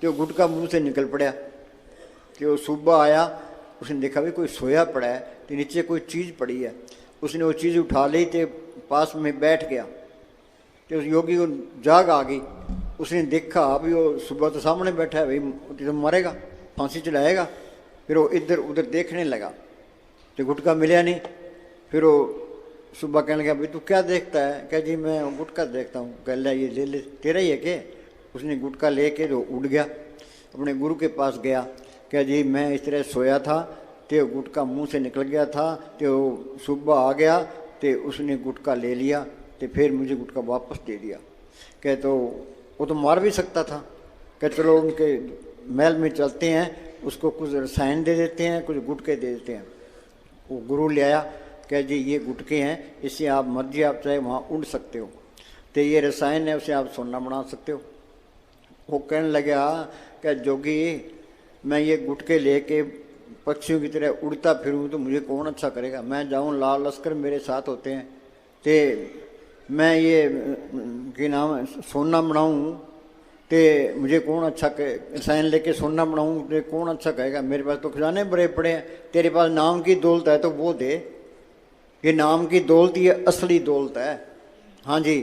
तो गुटका मुंह से निकल पड़ा। तो वो सुबह आया, उसने देखा भाई कोई सोया पड़ा है, तो नीचे कोई चीज़ पड़ी है। उसने वो चीज़ उठा ली, तो पास में बैठ गया। तो उस योगी को जाग आ गई, उसने देखा अभी वो सुबह तो सामने बैठा है, भाई तो मरेगा, फांसी चलाएगा। फिर वो इधर उधर देखने लगा, तो गुटका मिला नहीं। फिर वो सुबह कहने लगा, भाई तू क्या देखता है? कह जी मैं गुटका देखता हूँ। कह ला ये ले ले, तेरा ही है क्या? उसने गुटका लेके जो उड़ गया, अपने गुरु के पास गया। कह जी मैं इस तरह सोया था, तो गुटका मुंह से निकल गया था, तो सुबह आ गया, तो उसने गुटका ले लिया, तो फिर मुझे गुटका वापस दे दिया। कह तो वो तो मार भी सकता था। कह चलो उनके महल में चलते हैं, उसको कुछ रसायन दे देते हैं, कुछ गुटके दे देते हैं। वो गुरु ले आया, कह जी ये गुटके हैं, इससे आप मर्जी आप चाहे वहाँ उड़ सकते हो, तो ये रसायन है उसे आप सोना बना सकते हो। वो कहने लगा, क्या जोगी मैं ये गुटके लेके पक्षियों की तरह उड़ता फिरूं तो मुझे कौन अच्छा करेगा? मैं जाऊं, लाल लश्कर मेरे साथ होते हैं, तो मैं ये कि नाम सोना बनाऊं तो मुझे कौन अच्छा रसायन लेके सोना बनाऊं तो कौन अच्छा कहेगा? मेरे पास तो खजाने बड़े पड़े हैं, तेरे पास नाम की दौलत है तो वो दे। ये नाम की दौलत ये असली दौलत है। हाँ जी,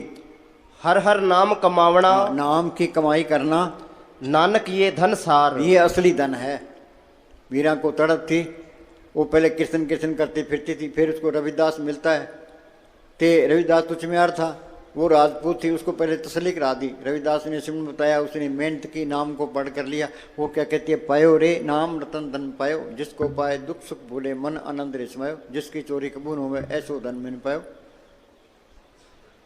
हर हर नाम कमावना, नाम की कमाई करना, नानक ये धन सार। ये असली धन है। मीरा को तड़प थी, वो पहले कीर्तन कीर्तन करती फिरती थी, फिर उसको रविदास मिलता है। ते रविदास तो चमियार था, वो राजपूत थी, उसको पहले तसल्ली करा दी। रविदास ने सिमरन बताया, उसने मेहनत की, नाम को पढ़ कर लिया। वो क्या कहती है, पायो रे नाम रतन धन पायो, जिसको पाए दुख सुख भूले मन आनंद रे समायो, जिसकी चोरी कबूल होवे ऐसो धन मैंने पायो।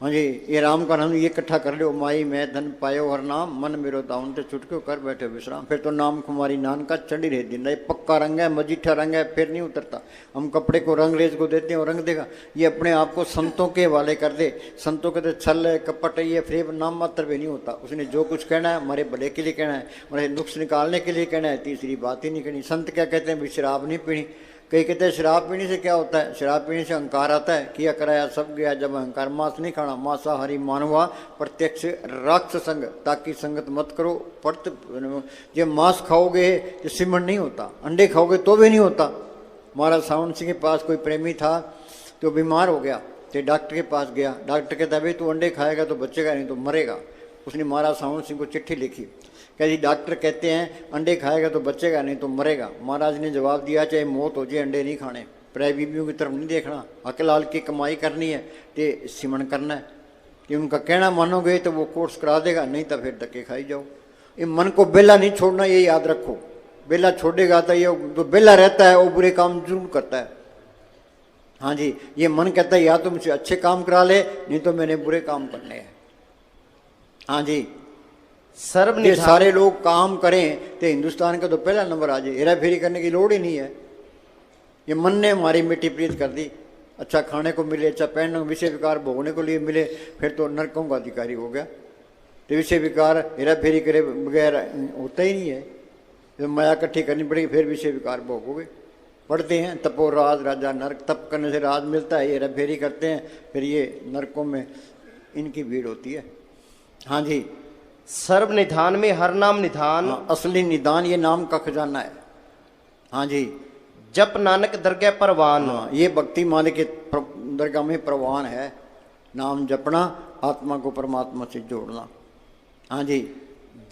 हाँ जी, ये राम का नाम ये इकट्ठा कर लो, माई मैं धन पायो हर नाम, मन मेरो दाउन ते छुटक्यो कर बैठे विश्राम। फिर तो नाम कुमारी नान का चढ़ी रहे दिन। ये पक्का रंग है, मजीठा रंग है, फिर नहीं उतरता। हम कपड़े को रंग रेज को देते हैं और रंग देगा, ये अपने आप को संतों के हवाले कर दे। संतों के तो छल है, कपट है, ये फ्रेब नाम मात्र भी नहीं होता। उसने जो कुछ कहना है हमारे भले के लिए कहना है, हमारे नुक्स निकालने के लिए कहना है, तीसरी बात ही नहीं कहनी। संत क्या कहते हैं, भी शराब नहीं पीनी। कई कहते हैं शराब पीने से क्या होता है, शराब पीने से अहंकार आता है, किया कराया सब गया जब अहंकार। मांस नहीं खाना, मांसाहारी मानवा प्रत्यक्ष राक्षस संग, ताकि संगत मत करो। जब मांस खाओगे तो सिमरण नहीं होता, अंडे खाओगे तो भी नहीं होता। महाराज सावन सिंह के पास कोई प्रेमी था, तो बीमार हो गया, तो डॉक्टर के पास गया। डॉक्टर कहता है भाई तू अंडे खाएगा तो बचेगा, नहीं तो मरेगा। उसने महाराज सावन सिंह को चिट्ठी लिखी, कह डॉक्टर कहते हैं अंडे खाएगा तो बचेगा, नहीं तो मरेगा। महाराज ने जवाब दिया चाहे मौत हो जाए अंडे नहीं खाने, प्राय बीबियों की तरफ नहीं देखना, हकलाल की कमाई करनी है तो सिमरण करना है। कि उनका कहना मानोगे तो वो कोर्स करा देगा, नहीं तो फिर धक्के खाई जाओ। ये मन को बेला नहीं छोड़ना, ये याद रखो। बेला छोड़ेगा तो ये जो बेला रहता है वो बुरे काम जरूर करता है। हाँ जी, ये मन कहता है या तो मुझसे अच्छे काम करा ले, नहीं तो मैंने बुरे काम करने हैं। हाँ जी, ये सारे लोग काम करें तो हिंदुस्तान का तो पहला नंबर आ जाए। हेरा फेरी करने की लोड़ ही नहीं है। ये मन ने हमारी मिट्टी प्रीत कर दी। अच्छा खाने को मिले, अच्छा पहनने को, विषय विकार भोगने को लिए मिले, फिर तो नरकों का अधिकारी हो गया। तो विषय विकार हेरा फेरी करे बगैर होता ही नहीं है। तो माया इकट्ठी करनी पड़ेगी, फिर विषय विकार भोगोगे। पढ़ते हैं तपो राज राजा नरक, तप करने से राज मिलता है। हेरा फेरी करते हैं, फिर ये नरकों में इनकी भीड़ होती है। हाँ जी, सर्व निधान में हर नाम निधान। हाँ, असली निदान ये नाम का खजाना है। हाँ जी, जप नानक दरगाह परवान। हाँ, ये भक्ति माने के दरगाह में प्रवान है। नाम जपना, आत्मा को परमात्मा से जोड़ना। हाँ जी,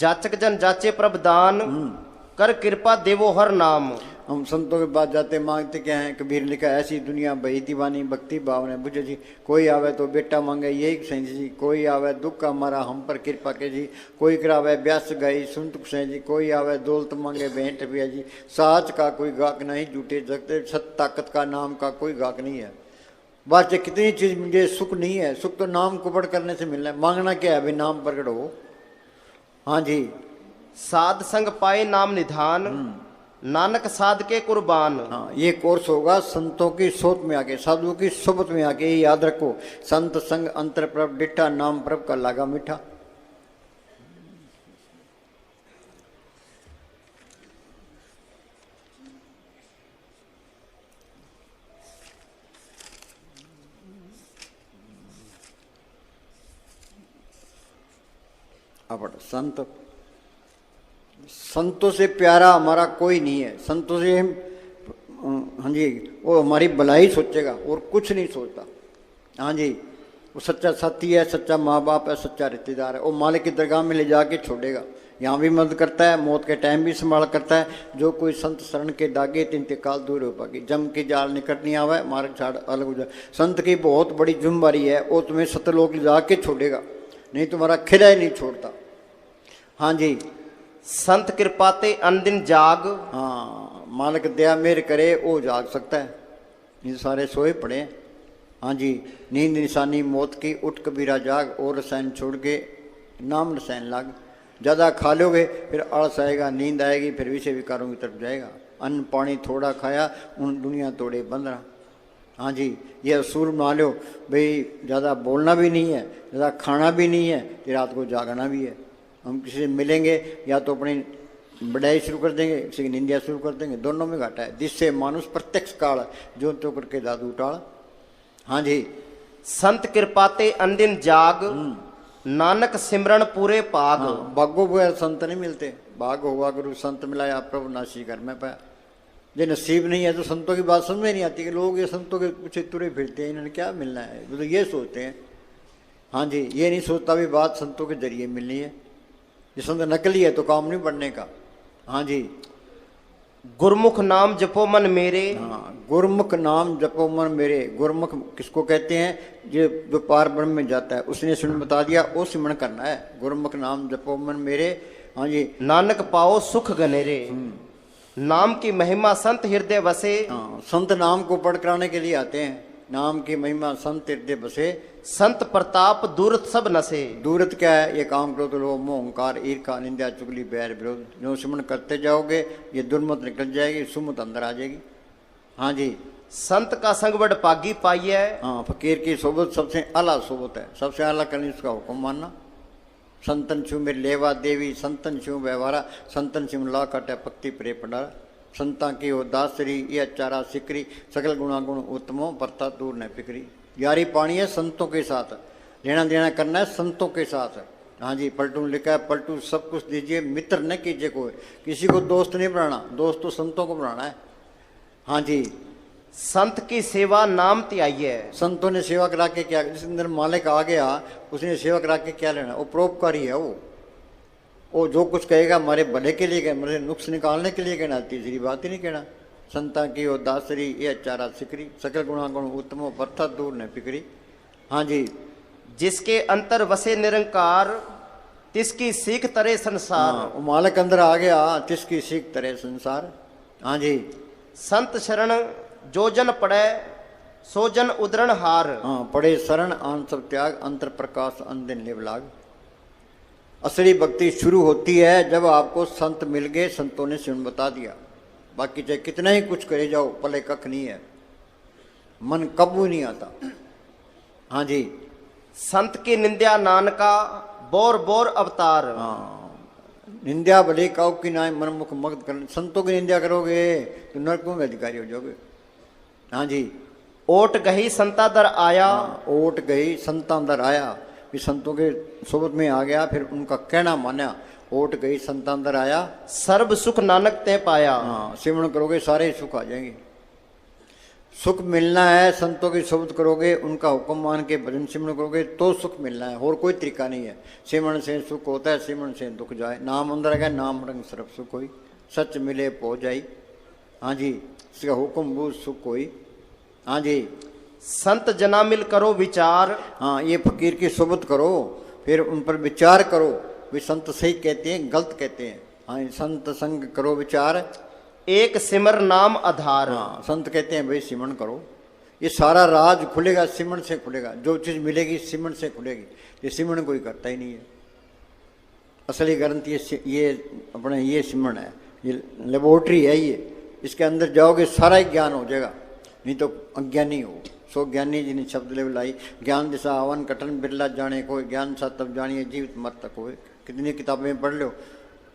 जाचक जन जाचे प्रभ दान, कर कृपा देवो हर नाम। हम संतों के पास जाते मांगते क्या है, कबीर लिखा ऐसी दुनिया बही दीवानी, भक्ति भाव ने बुझे जी। कोई आवे तो बेटा मांगे यही सही जी, कोई आवे दुख का मारा हम पर कृपा के जी, कोई करावे ब्यास गई सुनतुक सही जी, कोई आवे दौलत मांगे भेंट पिया जी। साच का कोई गाक नहीं, झूठे जगते सत ताकत का नाम का कोई गाक नहीं है। बात कितनी चीज मुझे सुख नहीं है, सुख तो नाम को पढ़ करने से मिलना है। मांगना क्या है भाई, नाम प्रकट हो। हाँ जी, साध संग पाए नाम निधान, नानक साध के कुर्बान। हाँ, ये कोर्स होगा संतों की सोच में आके, साधुओं की सोबत में आके। ये याद रखो, संत संग अंतर प्रभ डिठा, नाम प्रभ का लागा मीठा। अब संत, संतों से प्यारा हमारा कोई नहीं है। संतों से हाँ जी, वो हमारी भलाई सोचेगा और कुछ नहीं सोचता। हाँ जी, वो सच्चा साथी है, सच्चा माँ बाप है, सच्चा रिश्तेदार है। वो मालिक की दरगाह में ले जाके छोड़ेगा। यहाँ भी मदद करता है, मौत के टाइम भी संभाल करता है। जो कोई संत शरण के दागे तिनते काल दूर हो पाएगी। जम की जाल निकट नहीं आवे, मार्ग छाड़ अलग हो जाए। संत की बहुत बड़ी जिम्मेदारी है, वो तुम्हें सतलोक ले जाके छोड़ेगा, नहीं तुम्हारा खिला ही नहीं छोड़ता। हाँ जी, संत कृपाते अनदिन जाग। हाँ, मालिक दया मेर करे वो जाग सकता है। ये सारे सोए पड़े हैं। हाँ जी, नींद निशानी मौत की, उठ कबीरा जाग, और रसायन छोड़ के नाम रसायन लाग। ज़्यादा खा लोगे फिर आलस आएगा, नींद आएगी, फिर विषय विकारों की तरफ जाएगा। अन्न पानी थोड़ा खाया, उन दुनिया तोड़े बंद रहा। हाँ जी, ये असूल मान लो भाई, ज़्यादा बोलना भी नहीं है, ज़्यादा खाना भी नहीं है, कि रात को जागना भी है। हम किसी से मिलेंगे या तो अपनी बढ़ाई शुरू कर देंगे, किसी की निंदिया शुरू कर देंगे, दोनों में घाटा है। जिससे मानुष प्रत्यक्ष काल जो तो करके जादू टाल। हाँ जी, संत कृपाते अनदिन जाग, नानक सिमरन पूरे पाग। हाँ, भागो बगैर संत नहीं मिलते। भाग हुआ गुरु संत मिलाया, प्रभु नासी घर में पाया। जो नसीब नहीं है तो संतों की बात समझ में नहीं आती कि लोग ये संतों के पीछे तुरे फिरते हैं, इन्होंने क्या मिलना है, वो तो ये सोचते हैं। हाँ जी, ये नहीं सोचता भी बात संतों के जरिए मिलनी है। ये संत नकली है तो काम नहीं बढ़ने का। हाँ जी, गुरमुख नाम जपो मन मेरे। हाँ, गुरमुख नाम जपो मन मेरे। गुरमुख किसको कहते हैं, जो पार ब्रह्म में जाता है, उसने सिमरन बता दिया, वो सिमरन करना है। गुरमुख नाम जपो मन मेरे। हाँ जी, नानक पाओ सुख गनेरे, नाम की महिमा संत हृदय वसे। हाँ, संत नाम को पढ़ कराने के लिए आते हैं। नाम की महिमा संत हृदय बसे। संत प्रताप दूरत सब नसे। दूरत क्या है? ये काम करो तो लोभ मोह अहंकार ईर्ष्या निंदा चुगली बैर विरोध, जो सिमरन करते जाओगे ये दुर्मत निकल जाएगी, सुमत अंदर आ जाएगी। हाँ जी। संत का संग बड़ पागी पाई है। हाँ, फकीर की सोबत सबसे आला सोबत है, सबसे आला करनी उसका हुक्म मानना। संतन छू मेरे लेवा देवी, संतन छू व्यवहारा, संतन छू ला काटे पक्ति प्रे पंडारा। संता की हो दासरी ये चारा सिकरी, सकल गुणागुण उत्तमो परता दूर न फिक्री। यारी पानी है संतों के साथ, लेना देना करना है संतों के साथ। हाँ जी, पलटू ने लिखा है पलटू सब कुछ दीजिए, मित्र न कीजिए कोई। किसी को दोस्त नहीं बनाना, दोस्त तो संतों को बनाना है। हाँ जी। संत की सेवा नाम त्याई है। संतों ने सेवा करा के क्या, जिस अंदर मालिक आ गया उसने सेवा करा के क्या लेना? वो परोपकारी है। वो जो कुछ कहेगा हमारे भले के लिए, मेरे नुक्स निकालने के लिए कहना, तीसरी बात ही नहीं कहना। संता की ओ दासरी ये चारा सिकरी, सकल गुणागुण उत्तमो परथा दूर न फिक्री। हाँ जी। जिसके अंतर वसे निरंकार, तिसकी सीख तरे संसार। हाँ, वो मालिक अंदर आ गया, तिसकी सीख तरे संसार। हाँ जी। संत शरण जो जन पड़े, सो जन उदरण हार। हाँ, पड़े शरण आन सब त्याग, अंतर प्रकाश अंदिन लेव लाग। असली भक्ति शुरू होती है जब आपको संत मिल गए, संतों ने सुन बता दिया। बाकी चाहे कितना ही कुछ करे जाओ, पले कख नहीं है, मन कबू नहीं आता। हाँ जी। संत की निंदा नानका, बोर बोर अवतार। हाँ, निंदा भले काउ की नाय मन मुख मग्ध कर। संतों की निंदा करोगे तो नरकों में अधिकारी हो जाओगे। हाँ जी। ओट गही संता दर आया। हाँ, ओट गई संता अंदर आया, भी संतों के सोबत में आ गया, फिर उनका कहना माना। ओट गई संता अंदर आया, सर्व सुख नानक ते पाया। हाँ, सिमरन करोगे सारे सुख आ जाएंगे। सुख मिलना है, संतों की सोबत करोगे, उनका हुक्म मान के भजन सिमरन करोगे तो सुख मिलना है, और कोई तरीका नहीं है। सिमरन से सुख होता है, सिमरन से दुख जाए। नाम अंदर आ गया, नाम रंग सरफ सुख होई, सच मिले पो जाई। हाँ जी। इसका हुक्म बूझ सुख होई। हाँ जी। संत जना मिल करो विचार। हाँ, ये फकीर की सोबत करो, फिर उन पर विचार करो, वे संत सही कहते हैं गलत कहते हैं। हाँ, संत संग करो विचार, एक सिमर नाम आधार। हाँ, संत कहते हैं भाई सिमरन करो, ये सारा राज खुलेगा सिमरन से खुलेगा। जो चीज़ मिलेगी सिमरन से खुलेगी, ये सिमरन कोई करता ही नहीं है। असली गारंटी ये अपना ये सिमरन है, ये लेबोरेटरी है। ये इसके अंदर जाओगे सारा ही ज्ञान हो जाएगा, नहीं तो अज्ञानी हो। सो ज्ञानी जिन्हें शब्द ले लाई, ज्ञान दिशा आवन कठन बिरला जाने कोई, ज्ञान सा तब जानिए जीवित मर तक होए। कितनी किताबें पढ़ लो,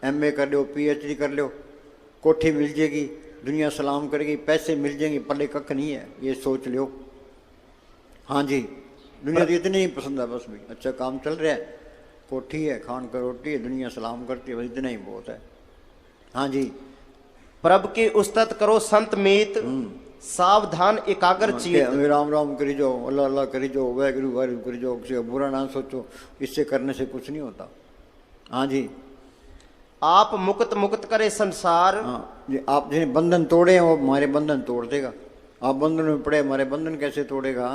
MA कर लो, PhD कर लो, कोठी मिल जाएगी, दुनिया सलाम करेगी, पैसे मिल जाएंगे, पल्ले कख नहीं है, ये सोच लो। हाँ जी। दुनिया तो इतने ही पसंद है बस, भी अच्छा काम चल रहा है, कोठी है, खान का रोटी है, दुनिया सलाम करती है, बस इतना ही बहुत है। हाँ जी। प्रभ की उस्तत करो संत मीत, सावधान एकाग्र चीत। राम राम करी जाओ, अल्लाह अल्लाह करी जाओ, वाहगुरु वाहगुरु करी जाओ, किसी का बुरा ना सोचो, इससे करने से कुछ नहीं होता। हाँ जी। आप मुक्त मुक्त करे संसार। हाँ जी। आप जिन्हें बंधन तोड़े हैं वो हमारे बंधन तोड़ देगा। आप बंधन में पड़े, हमारे बंधन कैसे तोड़ेगा?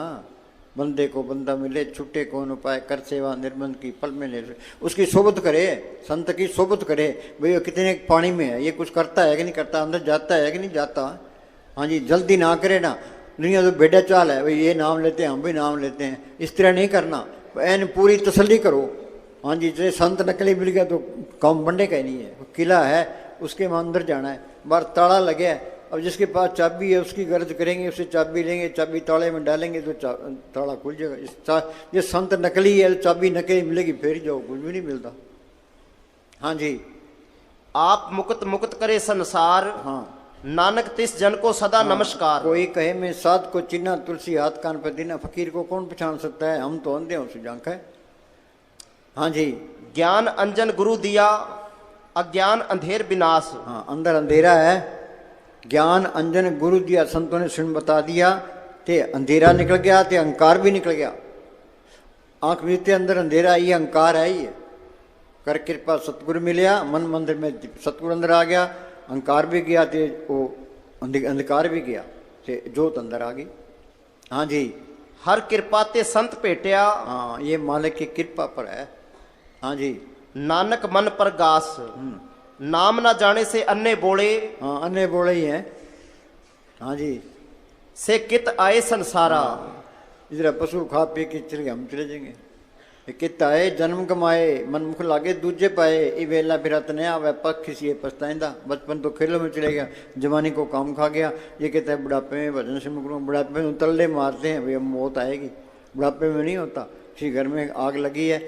बंदे को बंदा मिले, छुट्टे कौन उपाय, कर सेवा निर्बंध की पल में ले। उसकी सोबत करे, संत की सोबत करे। भाई कितने पानी में है, ये कुछ करता है कि नहीं करता, अंदर जाता है कि नहीं जाता। हाँ जी। जल्दी ना करे ना, दुनिया तो बेड़ा चाल है, भाई ये नाम लेते हैं हम भी नाम लेते हैं, इस तरह नहीं करना। एन पूरी तसल्ली करो। हाँ जी। जैसे संत नकली मिल गया तो काम बनने का ही नहीं है। किला है, उसके अंदर जाना है, बाहर ताला लगे है, अब जिसके पास चाबी है उसकी गर्ज करेंगे, उससे चाबी लेंगे, चाबी ताले में डालेंगे तो ताला खुल जाएगा। ये संत नकली है, चाबी नकली मिलेगी फिर जाओ, कुछ भी नहीं मिलता। हाँ जी। आप मुक्त मुक्त करे संसार। हाँ। नानक तिस जन को सदा नमस्कार। कोई कहे मैं साध को चिन्हा, तुलसी हाथ कान पर दीना। फकीर को कौन पहचान सकता है, हम तो अंधे उसे जांख है। हाँ जी। ज्ञान अंजन गुरु दिया, अज्ञान अंधेर विनाश। हाँ, अंदर अंधेरा है, ज्ञान अंजन गुरु दिया, संतों ने सुन बता दिया, ते अंधेरा निकल गया, ते अहंकार भी निकल गया। आंख बीते अंदर अंधेरा, ये अहंकार है। ये कर कृपा सतगुरु मिलिया, मन मंदिर में सतगुरु अंदर आ गया, अहंकार भी गया, ते वो अंधकार भी गया, ते जोत अंदर आ गई। हाँ जी। हर कृपा ते संत भेटिया। हाँ, ये मालिक की कृपा पर है। हाँ जी। नानक मन पर गास, नाम ना जाने से अन्य बोले। हाँ, अन्य बोले ही हैं। हाँ जी। से कित आए संसारा। इधर पशु खा पी के चले गए, हम चले जाएंगे। ये कित आए जन्म कमाए मन मुख लागे दूजे पाए, ये वेला फिर नहीं आवे पख किसी पछताइंदा। बचपन तो खेलों में चले गया, जवानी को काम खा गया। ये कहता है बुढ़ापे में भजन से करूँ, बुढ़ापे में तल्ले मारते हैं भाई, मौत आएगी। बुढ़ापे में नहीं होता। किसी घर में आग लगी है,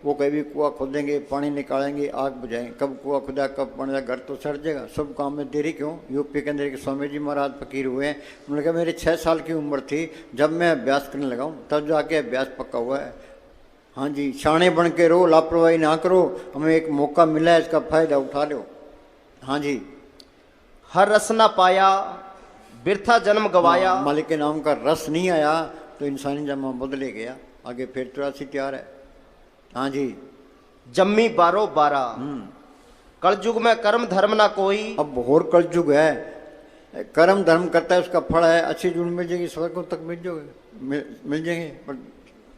वो कभी कुआं खोदेंगे, पानी निकालेंगे, आग बुझाएंगे। कब कुआं खुदा कब पानी का, घर तो सड़ जाएगा। सब काम में देरी क्यों? यूपी के अंदर एक स्वामी जी महाराज फकीर हुए हैं। उन्होंने कहा मेरी 6 साल की उम्र थी जब मैं अभ्यास करने लगा हूँ, तब जाके अभ्यास पक्का हुआ है। हाँ जी, शाणे बन के रहो, लापरवाही ना करो, हमें एक मौका मिला है, इसका फायदा उठा लो। हाँ जी, हर रस ना पाया बिरथा जन्म गवाया। मालिक के नाम का रस नहीं आया तो इंसानी जन्म बदले गया। आगे फिर 84 तैयार है। हाँ जी, जम्मी 12 कलयुग में कर्म धर्म ना कोई। अब और कलयुग है, कर्म धर्म करता है उसका फल है। अच्छी जून मिल जाएगी, स्वर्ग तक मिल जाओगे, मिल जाएंगे, पर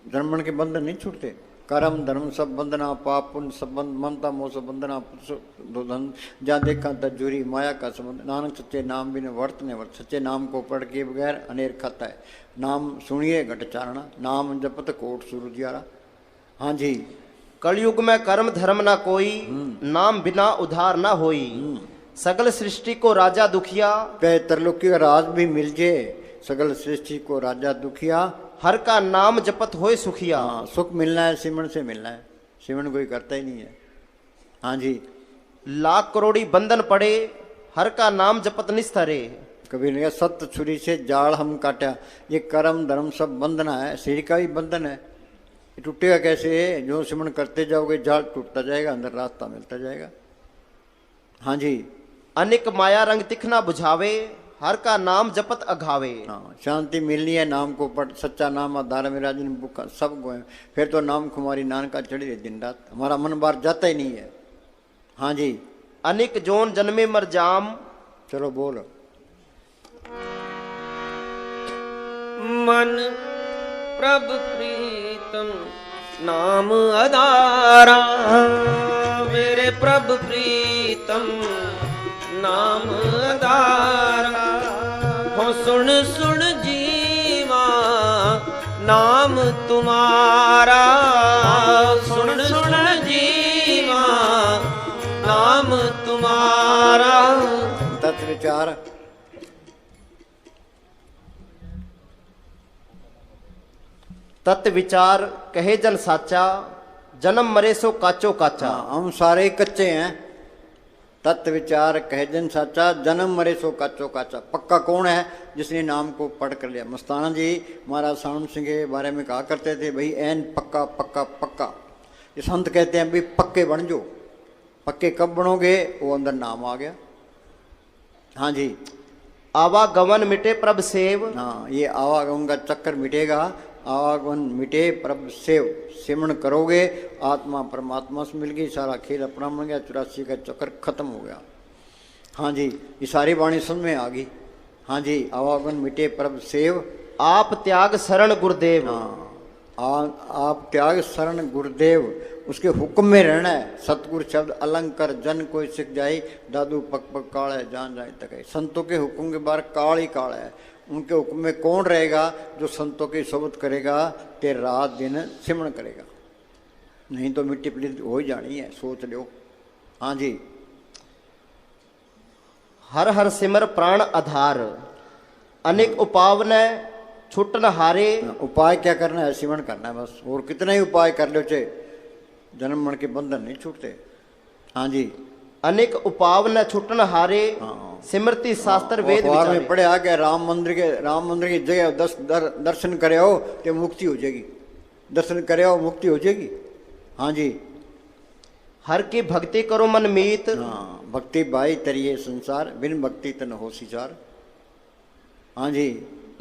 धर्मन के बंधन नहीं छूटते। कर्म धर्म सब बंधना, पाप पुण्य सब ममता मोह सब बंधना, धन जहाँ देखा तजूरी माया का संबंध। नानक सच्चे नाम बिन वर्त ने वर्त, सच्चे नाम को पढ़ के बगैर अनेर खाता है। नाम सुनिए घट चारणा, नाम जपत कोट सूरजियारा। हाँ जी, कलयुग में कर्म धर्म ना कोई, नाम बिना उधार ना होई। सगल सृष्टि को राजा दुखिया, कहे तरलोकी का राज भी मिल जाए। सगल सृष्टि को राजा दुखिया, हर का नाम जपत होए सुखिया। हाँ, सुख मिलना है सिमरन से मिलना है, सिमरन कोई करता ही नहीं है। हाँ जी, लाख करोड़ी बंधन पड़े, हर का नाम जपत निस्तरे। कबीर ने कहा सत्य छुरी से जाल हम काटा। ये कर्म धर्म सब बंधना है, शरीर का भी बंधन है। ये टूटेगा कैसे? जो सिमरन करते जाओगे जाल टूटता जाएगा, अंदर रास्ता मिलता जाएगा। हाँ जी, अनेक माया रंग तिखना बुझावे, हर का नाम जपत अघावे। हाँ, शांति मिलनी है नाम को पढ़, सच्चा नाम आधार में राजन बुका सब गोए। फिर तो नाम कुमारी नानका चढ़ी रहे दिन रात, हमारा मन बाहर जाता ही नहीं है। हाँ जी, अनेक जोन जन्मे मर जाम। चलो बोलो। मन प्रभु प्रीतम नाम आधारा, मेरे प्रभु प्रीतम नाम आधारा। हो सुन सुन जीवा नाम तुम्हारा, सुन सुन जीवा नाम तुम्हारा। तत्व विचार। तत्व विचार कहे जन साचा, जन्म मरे सो काचो काचा। हाँ, हम सारे कच्चे हैं। तत्व विचार कहे जन साचा, जन्म मरे सो काचो काचा। पक्का कौन है? जिसने नाम को पढ़ कर लिया। मस्ताना जी महाराज सानू सिंह के बारे में कहा करते थे, भाई एन पक्का पक्का पक्का। ये संत कहते हैं भाई पक्के बन जो। पक्के कब बनोगे? वो अंदर नाम आ गया। हाँ जी, आवागमन मिटे प्रभ सेव। हाँ, ये आवागमन का चक्कर मिटेगा। आवागमन मिटे प्रभ सेव, सिमरन करोगे आत्मा परमात्मा से मिल गई, सारा खेल अपना बन गया, 84 का चक्कर खत्म हो गया। हाँ जी, ये सारी वाणी सुन में आ गई। हाँ जी, आवागमन मिटे प्रभ सेव, आप त्याग शरण गुरुदेव। हाँ, आप त्याग शरण गुरुदेव, उसके हुक्म में रहना है। सतगुरु शब्द अलंकार जन कोई सिख जाए, दादू पक पक काल है जान जाए तक है। संतों के हुक्म के बाहर काल ही काल है। उनके हुक्म में कौन रहेगा? जो संतों की सोबत करेगा, ते रात दिन सिमरन करेगा। नहीं तो मिट्टी पलीत हो ही जानी है, सोच लो। हाँ जी, हर हर सिमर प्राण आधार, अनेक उपावन छुटन हारे। उपाय क्या करना है? सिमरन करना है बस। और कितना ही उपाय कर लो चे, जन्म मरण के बंधन नहीं छूटते। हाँ जी, अनेक उपावन छुटन हारे, सिमरती शास्त्र वेद विचारे। में पढ़े आ गया राम मंदिर की जगह दर्शन करे हो तो मुक्ति हो जाएगी। दर्शन करे हो मुक्ति हो जाएगी। हाँ जी, हर की भक्ति करो मन मीत। हाँ, भक्ति बाई तरिए संसार, बिन भक्ति तन हो सिचार। हाँ जी,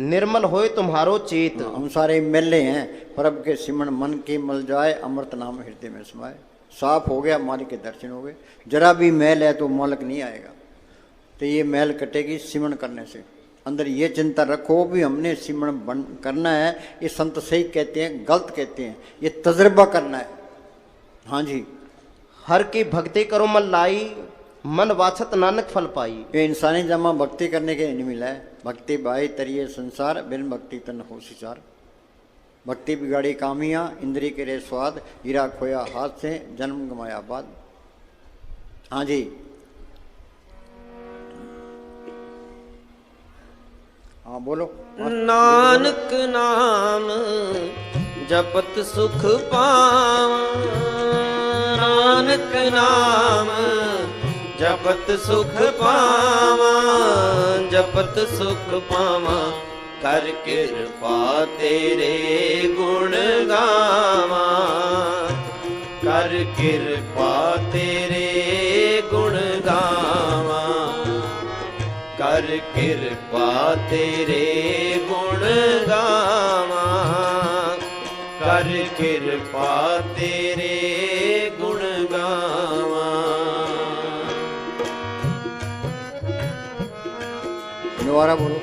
निर्मल होए तुम्हारो चेत। हम सारे मेले हैं, प्रभ के सिमरन मन के मल जाए, अमृत नाम हृदय में समाए। साफ हो गया, मालिक के दर्शन हो गए। जरा भी मैल है तो मालिक नहीं आएगा। तो ये मैल कटेगी सिमरन करने से। अंदर ये चिंता रखो भी हमने सिमरन करना है। ये संत सही कहते हैं, गलत कहते हैं, ये तजर्बा करना है। हाँ जी, हर की भक्ति करो मन लाई, मन वाछत नानक फल पाई। ये इंसानी जमा भक्ति करने के नहीं मिला है। भक्ति भाई तरिए संसार, बिन भक्ति तन हो सिचार। भक्ति बिगाड़ी कामियां, इंद्री के रे स्वाद, हीरा खोया हाथ से, जन्म गमाया बाद। हाँ जी, हाँ बोलो। नानक नाम जपत सुख पावा, नानक नाम जपत सुख पावा, जपत सुख पावा, कर कृपा तेरे गुण गावा, कर कृपा तेरे गुण गावा, कर कृपा तेरे गुण गावा, कर कृपा तेरे गुण गावा। दोबारा बोलो।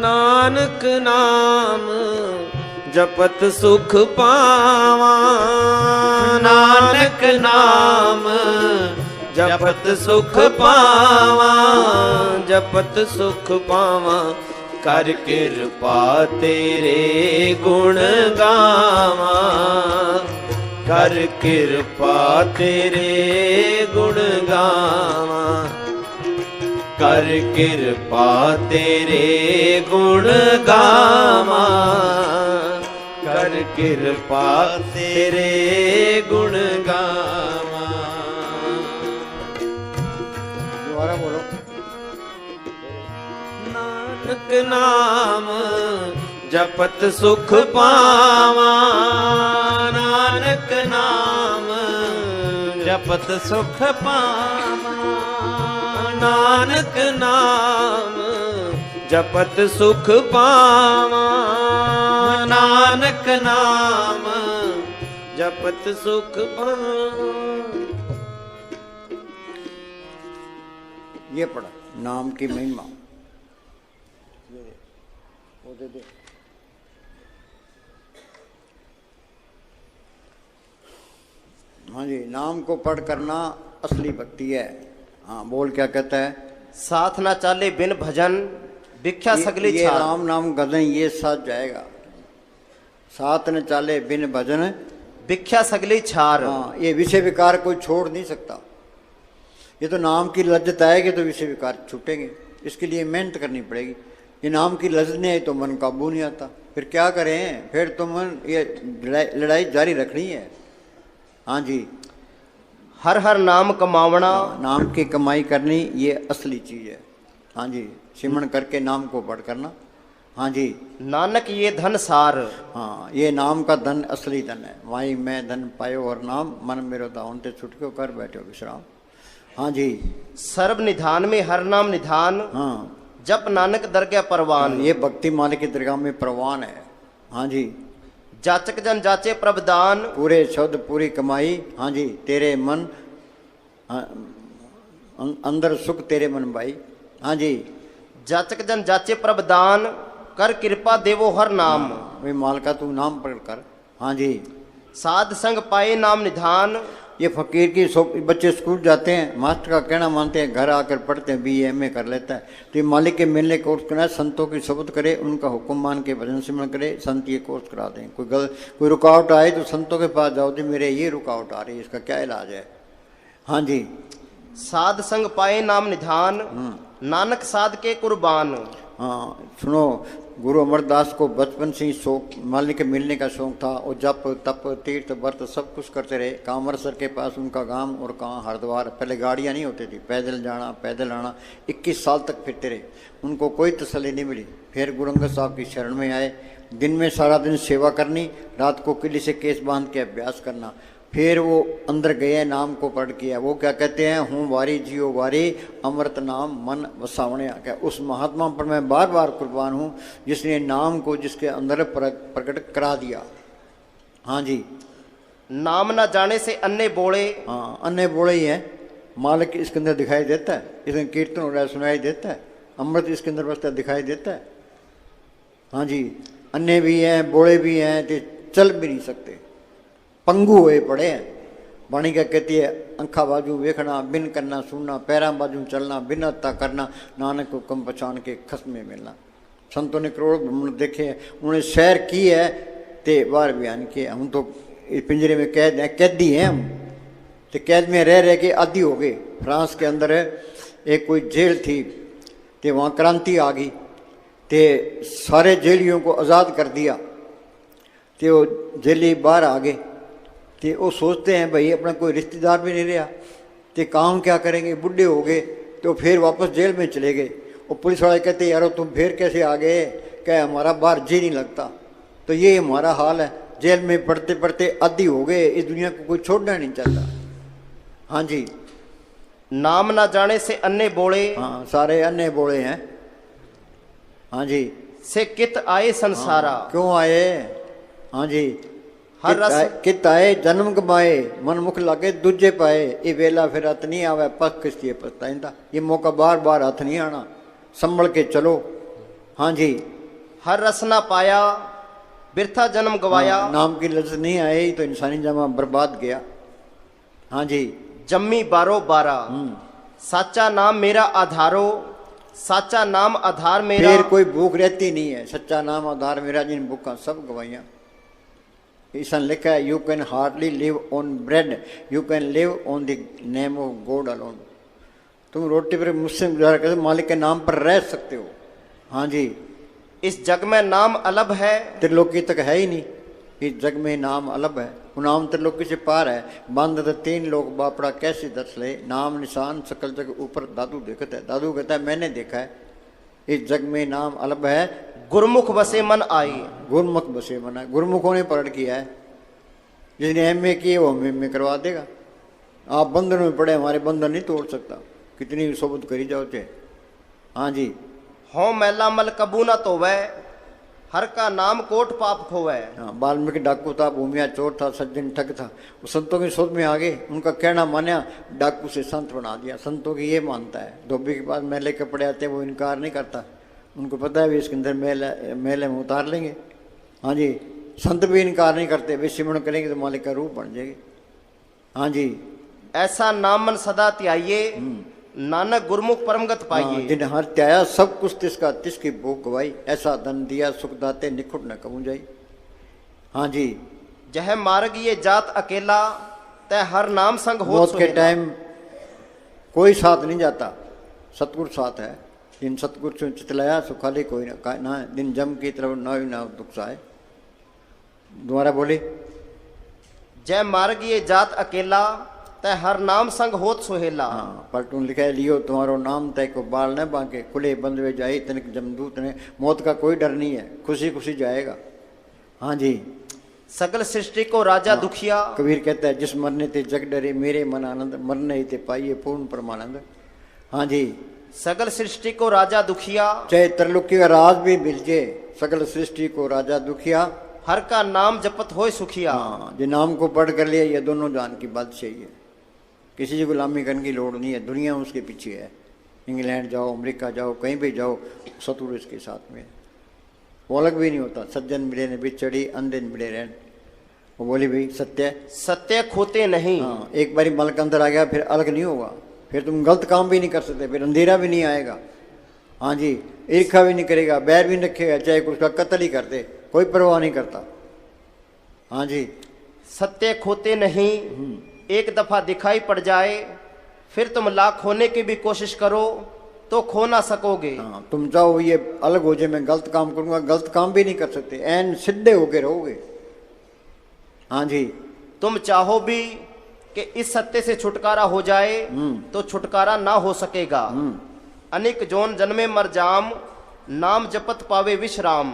नानक नाम जपत सुख पावा, नानक नाम जपत सुख पावा, जपत सुख पावा, कर कृपा तेरे गुण गावा, कर कृपा तेरे गुण गावा, कर कृपा तेरे गुण गावा, कर कृपा तेरे गुण गावा। दोबारा बोलो। नानक नाम जपत सुख पावा, नानक नाम जपत सुख पावा, नानक नाम जपत सुख पावा, नानक नाम जपत सुख पावा। ये पढ़ा नाम की महिमा। वो दे दे। हाँ जी, नाम को पढ़ करना असली भक्ति है। हाँ बोल, क्या कहता है? साथ ना चाले बिन भजन, भिक्षा सगली ये छाल। राम नाम गजन ये साथ जाएगा। साथ न चाले बिन भजन, भिक्षा सगली छार। हाँ, ये विषय विकार कोई छोड़ नहीं सकता। ये तो नाम की लज्जत आएगी तो विषय विकार छूटेंगे। इसके लिए मेहनत करनी पड़ेगी। ये नाम की लज्जत नहीं आई तो मन काबू नहीं आता। फिर क्या करें? फिर तो मन ये लड़ाई जारी रखनी है। हाँ जी, हर हर नाम कमावना। नाम की कमाई करनी ये असली चीज है। हाँ जी, सिमरन करके नाम को पढ़ करना। हाँ जी, नानक ये धन सार। हाँ, ये नाम का धन असली धन है। वाई मैं धन पायो और नाम, मन मेरो दावन ते छुटक्यो कर बैठो विश्राम। हाँ जी, सर्व निधान में हर नाम निधान। हाँ, जप नानक दरगाह परवान। ये भक्ति मालिक की दरगाह में प्रवान है। हाँ जी, जाचक जन जाचे प्रभदान। पूरे शब्द पूरी कमाई। हाँ जी, तेरे मन अंदर सुख तेरे मन भाई। हाँ जी, जाचक जन जाचे प्रभदान, कर कृपा देवो हर नाम। वे माल का तू नाम पढ़ कर। हाँ जी, साध संग पाए नाम निधान। ये फकीर की बच्चे स्कूल जाते हैं, मास्टर का कहना मानते हैं, घर आकर पढ़ते हैं, BA MA कर लेता है। तो ये मालिक के मिलने कोर्स करना है। संतों की शब्द करे, उनका हुक्म मान के भजन सिमरन करे, संत ये कोर्स करा दें। कोई रुकावट आए तो संतों के पास जाओ, जी मेरे ये रुकावट आ रही है, इसका क्या इलाज है? हाँ जी, साध संग पाए नाम निधान, नानक साध के कुर्बान। हाँ सुनो, गुरु अमरदास को बचपन से ही शौक, मालिक के मिलने का शौक था। और जप तप तीर्थ व्रत सब कुछ करते रहे। कामरसर के पास उनका गांव, और कहाँ हरिद्वार। पहले गाड़ियाँ नहीं होती थी, पैदल जाना पैदल आना। 21 साल तक फिरते रहे, उनको कोई तसल्ली नहीं मिली। फिर गुरु अंगद साहब की शरण में आए। दिन में सारा दिन सेवा करनी, रात को किले से केस बांध के अभ्यास करना। फिर वो अंदर गए, नाम को पढ़ किया। वो क्या कहते हैं? हूँ वारी जियो वारी, अमृत नाम मन वसावने। क्या उस महात्मा पर मैं बार बार कुर्बान हूँ जिसने नाम को जिसके अंदर प्रकट करा दिया। हाँ जी, नाम न जाने से अन्य बोले। हाँ, अन्य बोले ही है। मालिक इसके अंदर दिखाई देता है, इसमें कीर्तन हो रहा है सुनाई देता है, अमृत इसके अंदर बसता दिखाई देता है। हाँ जी, अन्य भी हैं, बोले भी हैं, तो चल भी नहीं सकते, पंगु हुए पड़े हैं। बाणी क्या कहती है, अंखा बाजू वेखना बिन करना सुनना, पैरा बाजू चलना बिन हत्ता करना, नानक को कम पहचान के खसमे मिलना। संतों ने करोड़ ब्रह्मण देखे हैं, उन्होंने सैर की है ते बाहर बयान किए। हम तो पिंजरे में कैद हैं, कैदी हैं हम, तो कैद में रह के आदी हो गए। फ्रांस के अंदर एक कोई जेल थी, तो वहाँ क्रांति आ गई, तो सारे जेलियों को आज़ाद कर दिया। तो वो जेली बाहर आ गए, तो वो सोचते हैं भाई अपना कोई रिश्तेदार भी नहीं रहा, तो काम क्या करेंगे, बुढ़े हो गए, तो फिर वापस जेल में चले गए। और पुलिस वाले कहते यारो तुम फिर कैसे आ गए, क्या हमारा बाहर जी नहीं लगता। तो ये हमारा हाल है, जेल में पढ़ते पढ़ते आदी हो गए, इस दुनिया को कोई छोड़ना नहीं चाहता। हाँ जी, नाम ना जाने से अन्य बोले, हाँ सारे अन्य बोले हैं। हाँ जी, से कित आए संसारा। क्यों आए, हाँ जी, हर रस कित आए जन्म गमाए, मन मुख लागे दूजे पाए, ये वेला फिर हथ नहीं आवे पक किसकी पछताइंदा। ये मौका बार बार हथ नहीं आना, संभल के चलो। हाँ जी, हर रस ना पाया बिरथा जन्म गवाया। हाँ, नाम की लज्जत नहीं आई तो इंसानी जमा बर्बाद गया। हाँ जी, जम्मी बारो बारा, साचा नाम मेरा आधारो, साचा नाम आधार मेरा। फिर कोई भूख रहती नहीं है, सच्चा नाम आधार मेरा, जिन भूखा सब गवाइया। ईसा लिखा है, you can hardly live on bread, you can live on the name of God alone. तुम रोटी पर मुझसे गुजारा कर मालिक के नाम पर रह सकते हो। हाँ जी, इस जग में नाम अलग है, त्रिलोकी तक है ही नहीं, इस जग में नाम अलग है, वो नाम त्रिलोकी से पार है। बंद तो 3 लोग बापड़ा कैसे दस ले, नाम निशान सकल जग ऊपर दादू देखता है। दादू कहता है मैंने देखा है, इस जग में नाम अलग है। गुरमुख बसे मन आई। गुरमुख बसे मन है, गुरमुखों ने पढ़ किया है। जिसने MA की है वो MA करवा देगा। आप बंधन में पड़े, हमारे बंधन नहीं तोड़ सकता, कितनी भी सोबत करी जाओ चे। हाँ जी, हो मैला मल कबू न तो वह, हर का नाम कोट पाप खोवे। हाँ, वाल्मीकि डाकू था, भूमिया चोर था, सज्जन ठग था, वो संतों की सोच में आ गए, उनका कहना माना, डाकू से संत बना दिया। संतों की ये मानता है, धोबी के पास मैले कपड़े आते हैं वो इनकार नहीं करता, उनको पता है भी इसके अंदर मेले में उतार लेंगे। हाँ जी, संत भी इनकार नहीं करते, वे सिमरण करेंगे तो मालिक का रूप बन जाएगी। हाँ जी, ऐसा नाम मन सदा त्याइये, नानक गुरमुख परमगत पाइए। जिन हर त्याया सब कुछ तिसका, तिसकी भूख गवाई, ऐसा धन दिया सुख दाते निखुट न कबू जाई। हाँ जी, जह मार्ग ये जात अकेला, तय हर नाम संग हो। मौत के टाइम कोई साथ नहीं जाता, सतगुर साथ है। जिन सतगुर से चितलाया सो खाली कोई ना, दिन जम की तरफ ना दुख साए। दोबारा बोले, जय मार्ग ये जात अकेला, तय हर नाम संग होत सुहेला। हाँ, पलटून लिखा है, लियो तुम्हारो नाम तय को बाल न बांके, खुले बंद वे जाए तनिक जमदूत ने। मौत का कोई डर नहीं है, खुशी खुशी जाएगा। हाँ जी, सकल सृष्टि को राजा दुखिया। कबीर कहता है, जिस मरने ते जग डरे मेरे मन आनंद, मरने ही ते पाइए पूर्ण परमानंद। हाँ जी, सकल सृष्टि को राजा दुखिया, चाहे त्रिलोकी का राज भी मिल जाए, सकल सृष्टि को राजा दुखिया, हर का नाम जपत होए सुखिया। हाँ, जो नाम को पढ़ कर लिया, ये दोनों जान की बात सही है। किसी की गुलामी करने की लोड़ नहीं है, दुनिया उसके पीछे है। इंग्लैंड जाओ, अमेरिका जाओ, कहीं भी जाओ, सतगुरु इसके साथ में। वो अलग भी नहीं होता, सज्जन मिले ने बिछड़ी, अंधे मिले रहन। वो बोली भाई सत्य सत्य खोते नहीं। हाँ, एक बारी मल के अंदर आ गया फिर अलग नहीं होगा, फिर तुम गलत काम भी नहीं कर सकते, फिर अंधेरा भी नहीं आएगा। हाँ जी, ईर्खा भी नहीं करेगा, बैर भी नहीं रखेगा, चाहे उसका कत्ल ही करते, कोई परवाह नहीं करता। हाँ जी, सत्य खोते नहीं, एक दफा दिखाई पड़ जाए, फिर तुम लाख होने की भी कोशिश करो तो खो ना सकोगे। हाँ, तुम चाहो ये अलग हो जाए, मैं गलत काम करूंगा, गलत काम भी नहीं कर सकते, एन सीधे होके रहोगे। हाँ जी, तुम चाहो भी कि इस सत्य से छुटकारा हो जाए तो छुटकारा ना हो सकेगा। अनेक जोन जन्मे मर जाम, नाम जपत पावे विश्राम।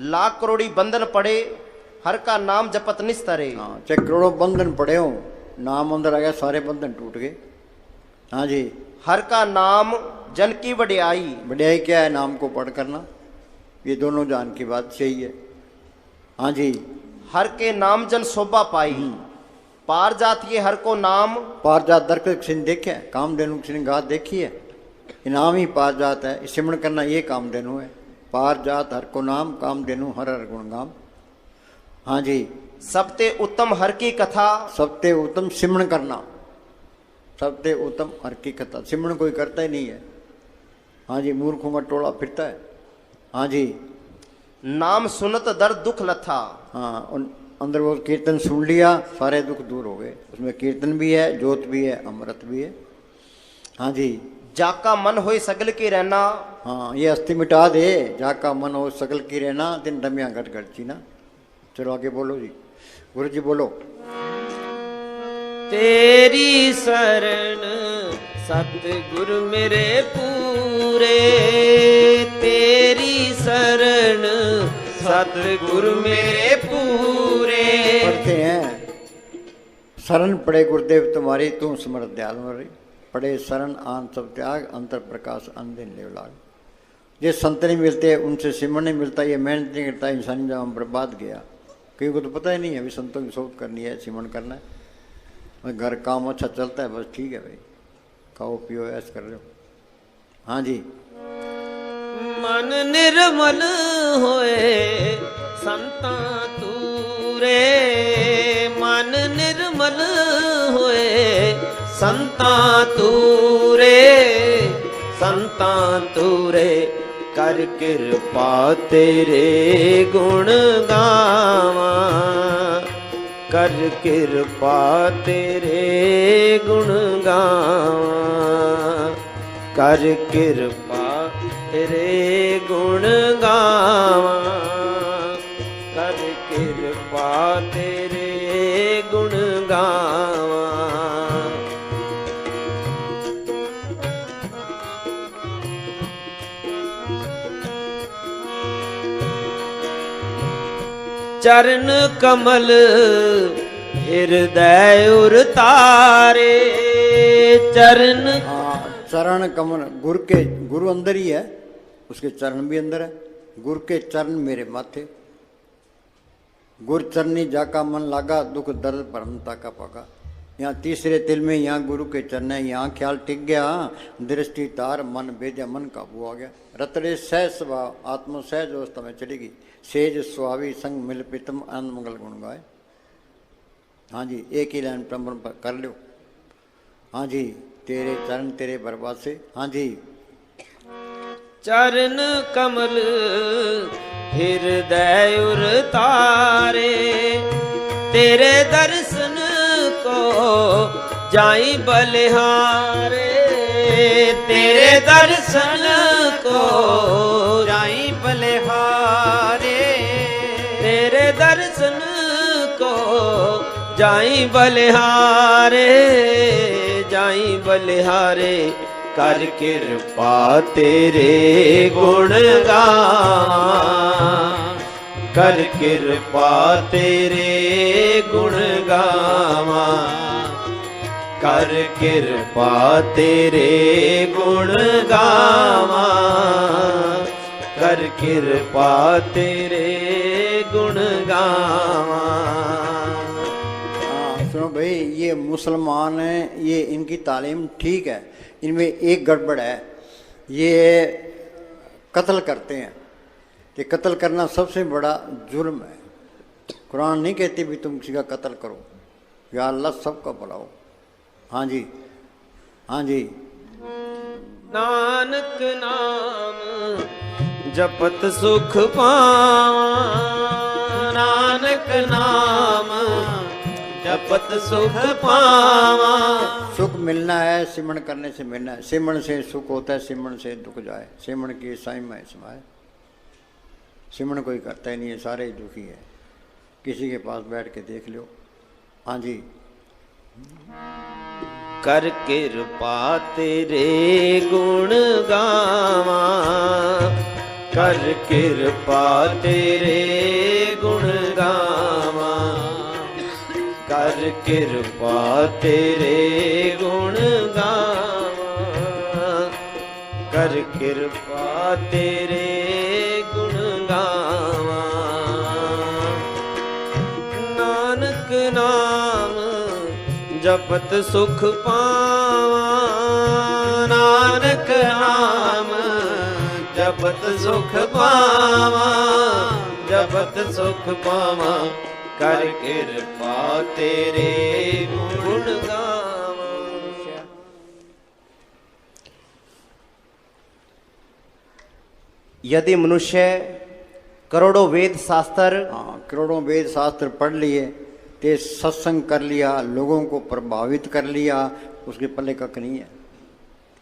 लाख करोड़ी बंधन पड़े, हर का नाम जपत निस्तरे। हाँ, चाहे करोड़ों बंधन पड़े हो, नाम अंदर आ गया, सारे बंधन टूट गए। हाँ जी, हर का नाम जन की वड्याई। बढ़ियाई क्या है, नाम को पढ़ करना, ये दोनों जान की बात सही है। हाँ जी, हर के नाम जन शोभा पाई, पार जात ये हर को नाम। पार जात दर किसी ने देखे, कामधेनु किसी ने गात देखी है, इनाम ही पार जात है। सिमरण करना ये कामधेनु है। पार जात हर को नाम, कामधेनु हर हर गुण गाम। हाँ जी, सबते उत्तम हर की कथा, सबते उत्तम सिमरन करना, सबते उत्तम हर की कथा। सिमरन कोई करता ही नहीं है। हाँ जी, मूर्खों का टोला फिरता है। हाँ जी, नाम सुनत दर्द दुख लथा। हाँ, उन अंदर वो कीर्तन सुन लिया, सारे दुख दूर हो गए। उसमें कीर्तन भी है, ज्योत भी है, अमृत भी है। हाँ जी, जाका मन होए सगल की रहना। हाँ, ये अस्थि मिटा दे, जाका मन हो सकल की रहना, दिन रमिया घट घटची ना। चलो आगे बोलो जी, गुरु जी बोलो। तेरी शरण सतगुरु मेरे पूरे, तेरी शरण सतगुरु मेरे पूरे। पढ़ते हैं, शरण पड़े गुरुदेव तुम्हारी, तू समर्थ दयाल मरी। पड़े शरण आन सब त्याग, अंतर प्रकाश अंधेन लेव लाग। जे संत नहीं मिलते, उनसे सिमरन नहीं मिलता, ये मेहनत नहीं करता, इंसानी जब बर्बाद गया। कहीं को तो पता ही नहीं है अभी संतों की सोच करनी है, सिमरन करना है। घर काम अच्छा चलता है, बस ठीक है भाई, खाओ पियो ऐस कर रहे हो। हाँ जी, मन निर्मल होए संता तूरे, मन निर्मल होए संता तूरे, संता तूरे। कर कृपा तेरे गुण गावा, कर कृपा तेरे गुण गावा, कर कृपा तेरे गुण गावा, कर कृपा तेरे गुण गावा। चरण कमल हृदय उर तारे, चरण। हाँ, चरण कमल, गुरु के, गुरु अंदर ही है, उसके चरण भी अंदर है। गुरु के चरण मेरे माथे, गुरु चरनी जाका मन लागा, दुख दर्द परमता का पागा। यहाँ तीसरे तिल में यहाँ गुरु के चरण है, यहाँ ख्याल टिक गया, दृष्टि तार मन बेद्या, मन काबू आ गया। रतड़े सहज स्वभाव, आत्मा सहज अवस्था में चलेगी। सेज स्वावी संग मिल प्रीतम आनंद मंगल गुण गाए। हाँ जी, एक ही लाइन प्रमरण पर कर लो। हाँ जी, तेरे चरण तेरे बर्बाद से। हाँ जी, चरण कमल हृदय उर तारे, तेरे दर्शन को जाई बलिहारे, तेरे दर्शन को जाई बलिहारे, तेरे दर्शन को जाई बलिहारे, जाई बलिहारे। कर कृपा तेरे गुण गावा, कर कृपा तेरे गुण गावा, कर कृपा तेरे गुण गावा, कर कृपा तेरे गुण गावा। सुनो भाई, ये मुसलमान हैं, ये इनकी तालीम ठीक है, इनमें एक गड़बड़ है, ये कत्ल करते हैं। ये कत्ल करना सबसे बड़ा जुर्म है। कुरान नहीं कहती भी तुम किसी का कत्ल करो, या अल्लाह सबका बुलाओ। हाँ जी, हाँ जी, नानक नाम जपत सुख पावा, नानक नाम जपत सुख पावा। सुख मिलना है, सिमरन करने से मिलना है। सिमरन से सुख होता है, सिमरन से दुख जाए। सिमरन की साई में समाए। सिमरन कोई करता ही नहीं है, सारे दुखी है। किसी के पास बैठ के देख लो। हाँ जी, कर कृपा तेरे गुण गावा, कर कृपा तेरे गुण गावा, कर कृपा तेरे गुण गावा, कर कृपा तेरे गुण गावा। नानक नाम जपत सुख पावा, नानक नाम जपत सुख पावा, जपत सुख पावा, कर कृपा तेरे गुण गावा। यदि मनुष्य करोड़ों वेद शास्त्र, हाँ, करोड़ों वेद शास्त्र पढ़ लिए, ते सत्संग कर लिया, लोगों को प्रभावित कर लिया, उसके पल्ले कख नहीं है।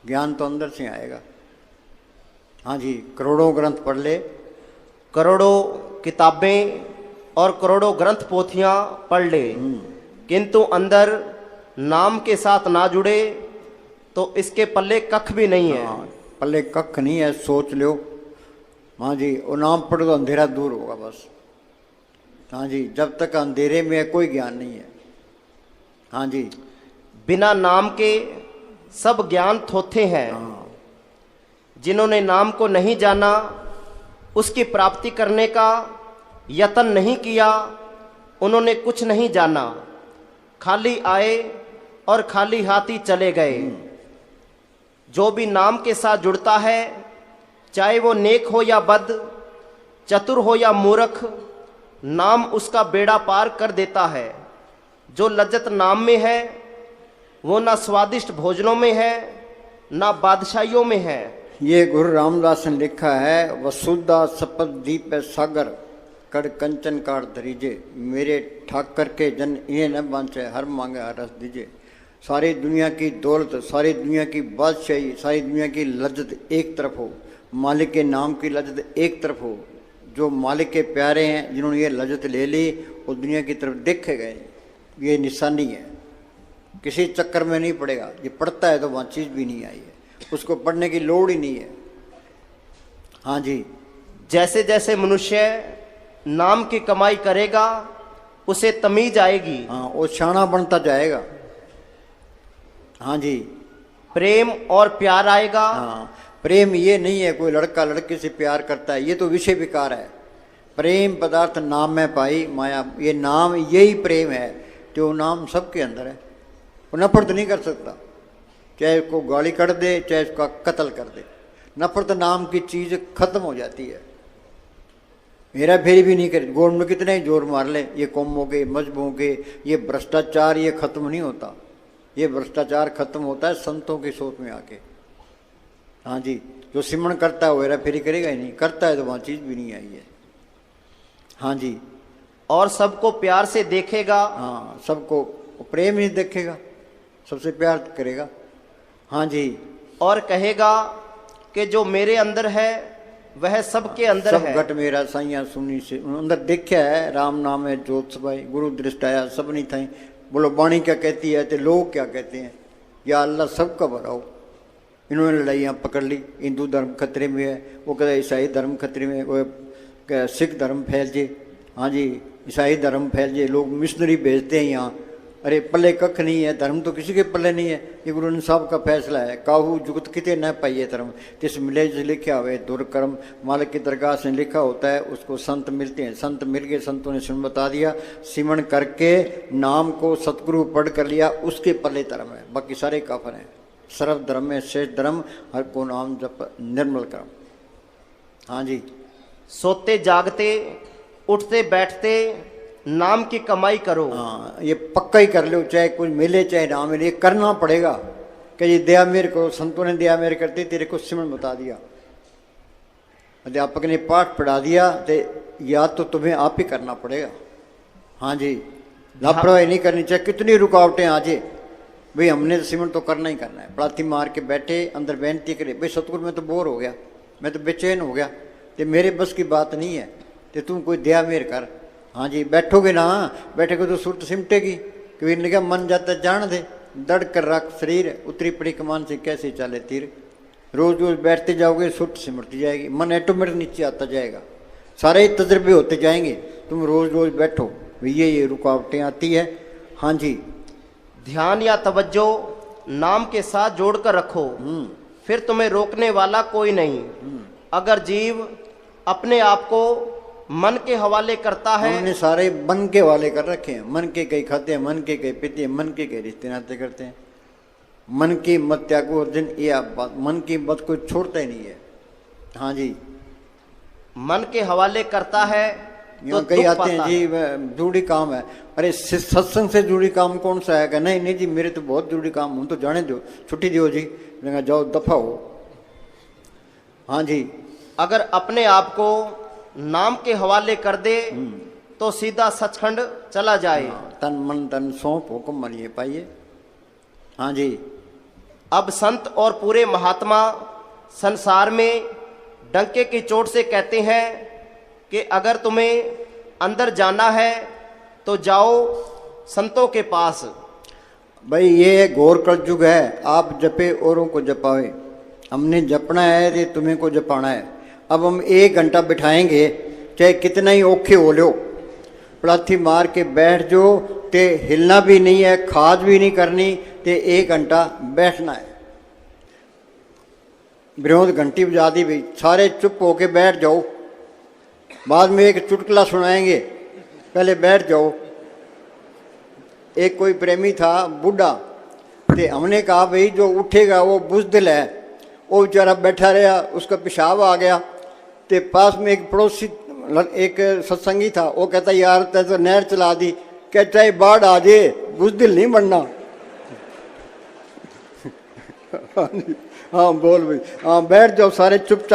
ज्ञान तो अंदर से आएगा। हाँ जी, करोड़ों ग्रंथ पढ़ ले, करोड़ों किताबें और करोड़ों ग्रंथ पोथियां पढ़ ले, किंतु अंदर नाम के साथ ना जुड़े तो इसके पल्ले कख भी नहीं है। हाँ, पल्ले कख नहीं है, सोच लो। हाँ जी, वो नाम पढ़ो तो अंधेरा दूर होगा बस। हाँ जी, जब तक अंधेरे में है कोई ज्ञान नहीं है। हाँ जी, बिना नाम के सब ज्ञान थोथे हैं। हाँ, जिन्होंने नाम को नहीं जाना, उसकी प्राप्ति करने का यत्न नहीं किया, उन्होंने कुछ नहीं जाना, खाली आए और खाली हाथी चले गए। जो भी नाम के साथ जुड़ता है, चाहे वो नेक हो या बद, चतुर हो या मूर्ख, नाम उसका बेड़ा पार कर देता है। जो लज्जत नाम में है वो ना स्वादिष्ट भोजनों में है, ना बादशाहियों में है। ये गुरु रामदास ने लिखा है, वसुधा सपत दीप सागर कड़ कंचन कार धरीजे, मेरे ठाकर के जन ये न बांचे, हर मांगे हर रस दीजे। सारी दुनिया की दौलत, सारी दुनिया की बादशाही, सारी दुनिया की लज्जत एक तरफ हो, मालिक के नाम की लज्जत एक तरफ हो। जो मालिक के प्यारे हैं, जिन्होंने ये लज्जत ले ली, वो दुनिया की तरफ देखे गए। ये निशानी है, किसी चक्कर में नहीं पड़ेगा। ये पढ़ता है तो वहाँ चीज़ भी नहीं आई है, उसको पढ़ने की लोड़ ही नहीं है। हाँ जी, जैसे जैसे मनुष्य नाम की कमाई करेगा, उसे तमीज आएगी। हाँ, वो शाना बनता जाएगा। हाँ जी, प्रेम और प्यार आएगा। हाँ, प्रेम ये नहीं है कोई लड़का लड़के से प्यार करता है, ये तो विषय विकार है। प्रेम पदार्थ नाम में पाई माया, ये नाम यही प्रेम है। तो नाम सबके अंदर है, वो नफरत नहीं कर सकता, चाहे उसको गाली कर दे, चाहे उसका कत्ल कर दे। नफरत नाम की चीज़ खत्म हो जाती है। मेरा फेरी भी नहीं करे, गवर्नमेंट में कितने ही जोर मार ले, ये कौमों के मजहबों के, ये भ्रष्टाचार ये खत्म नहीं होता। ये भ्रष्टाचार खत्म होता है संतों की सोच में आके। हाँ जी, जो सिमरन करता है वो हेरा फेरी करेगा ही नहीं, करता है तो वहाँ चीज़ भी नहीं आई है। हाँ जी, और सबको प्यार से देखेगा। हाँ, सबको प्रेम ही देखेगा, सबसे प्यार करेगा। हाँ जी, और कहेगा कि जो मेरे अंदर है वह सबके अंदर सब है। घट मेरा साइया सुनी से अंदर देखा है, राम नाम है जोत सबाई, गुरु दृष्टाया सब नहीं था। बोलो वाणी क्या कहती है, तो लोग क्या कहते हैं। या अल्लाह सबका भराओ। इन्होंने लड़ाइयाँ पकड़ ली, हिंदू धर्म खतरे में है, वो कहते ईसाई धर्म खतरे में, वो सिख धर्म फैल जे। हाँ जी, ईसाई धर्म फैल जे, लोग मिशनरी भेजते हैं यहाँ। अरे पल्ले कख नहीं है, धर्म तो किसी के पल्ले नहीं है। ये गुरु नानक साहब का फैसला है, काहू जुगत किते न पाइए धर्म, तिस मिले जो लिखा हुए दुर्कर्म। मालिक की दरगाह से लिखा होता है, उसको संत मिलते हैं। संत मिल गए, संतों ने सुन बता दिया, सिमरन करके नाम को सतगुरु पढ़ कर लिया, उसके पल्ले धर्म है, बाकी सारे काफर हैं। सर्व धर्म में श्रेष्ठ धर्म, हर को नाम जप निर्मल कर्म। हाँ जी, सोते जागते उठते बैठते नाम की कमाई करो। हाँ, ये पक्का ही कर लो, चाहे कुछ मिले चाहे ना मिले, करना पड़ेगा। कि ये दया मेरे को, संतों ने दया मेरे करते, तेरे को सिमरन बता दिया, अध्यापक ने पाठ पढ़ा दिया, तो याद तो तुम्हें आप ही करना पड़ेगा। हाँ जी, लापरवाही नहीं करनी चाहिए, कितनी रुकावटें आ जाए भाई, हमने तो सिमरन तो करना ही करना है। पड़ाती मार के बैठे, अंदर बेनती करे, भाई सतगुरु मैं तो बोर हो गया, मैं तो बेचैन हो गया, तो मेरे बस की बात नहीं है, तो तुम कोई दया मेर कर। हाँ जी, बैठोगे ना, बैठेगे तो सुरत सिमटेगी। कबीर ने कहा मन जाता जान दे, दड़ कर रख शरीर, उतरी पड़ी कमान से कैसे चले तीर। रोज रोज बैठते जाओगे, सुरत सिमटती जाएगी, मन ऑटोमेटिक नीचे आता जाएगा, सारे तजर्बे होते जाएंगे। तुम रोज रोज बैठो, ये रुकावटें आती है। हाँ जी, ध्यान या तवज्जो नाम के साथ जोड़कर रखो, फिर तुम्हें रोकने वाला कोई नहीं। अगर जीव अपने आप को मन के हवाले करता है, हमने सारे मन के वाले कर रखे हैं। मन के कई खाते हैं, मन के कई पीते हैं, मन के कई रिश्ते नाते करते हैं। मन की मत त्यागो अर्जुन, ये आप बात, मन की मत कोई छोड़ता ही नहीं है। हाँ जी, मन के हवाले करता है, यहाँ कई दुख आते हैं पाता जी जरूरी काम है, अरे सत्संग से जरूरी काम कौन सा है? नहीं नहीं जी मेरे तो बहुत जरूरी काम, हूँ तो जाने दो, छुट्टी दो जी। मैंने कहा जाओ दफा हो। हाँ जी, अगर अपने आप को नाम के हवाले कर दे तो सीधा सचखंड चला जाए। तन मन धन सौंप हुक्म मानिए पाइए। हाँ जी, अब संत और पूरे महात्मा संसार में डंके की चोट से कहते हैं कि अगर तुम्हें अंदर जाना है तो जाओ संतों के पास। भाई ये घोर कलयुग है, आप जपे औरों को जपावे। हमने जपना है ये तुम्हें को जपाना है। अब हम 1 घंटा बिठाएंगे, चाहे कितना ही औखे हो लो, पलाथी मार के बैठ जो, ते हिलना भी नहीं है, खाज भी नहीं करनी, ते 1 घंटा बैठना है। विरोध घंटी बजा दी भाई, सारे चुप होके बैठ जाओ, बाद में एक चुटकुला सुनाएंगे, पहले बैठ जाओ। एक कोई प्रेमी था बूढ़ा, ते हमने कहा भाई जो उठेगा वो बुजदिल है, वो बेचारा बैठा रहा, उसका पेशाब आ गया। ते पास में एक पड़ोसी एक सत्संगी था, वो कहता यार तै तो नहर चला दी, कहता है बाढ़ आ जाए बुजदिल नहीं बनना। हाँ बोल भाई, हाँ बैठ जाओ सारे चुपचाप।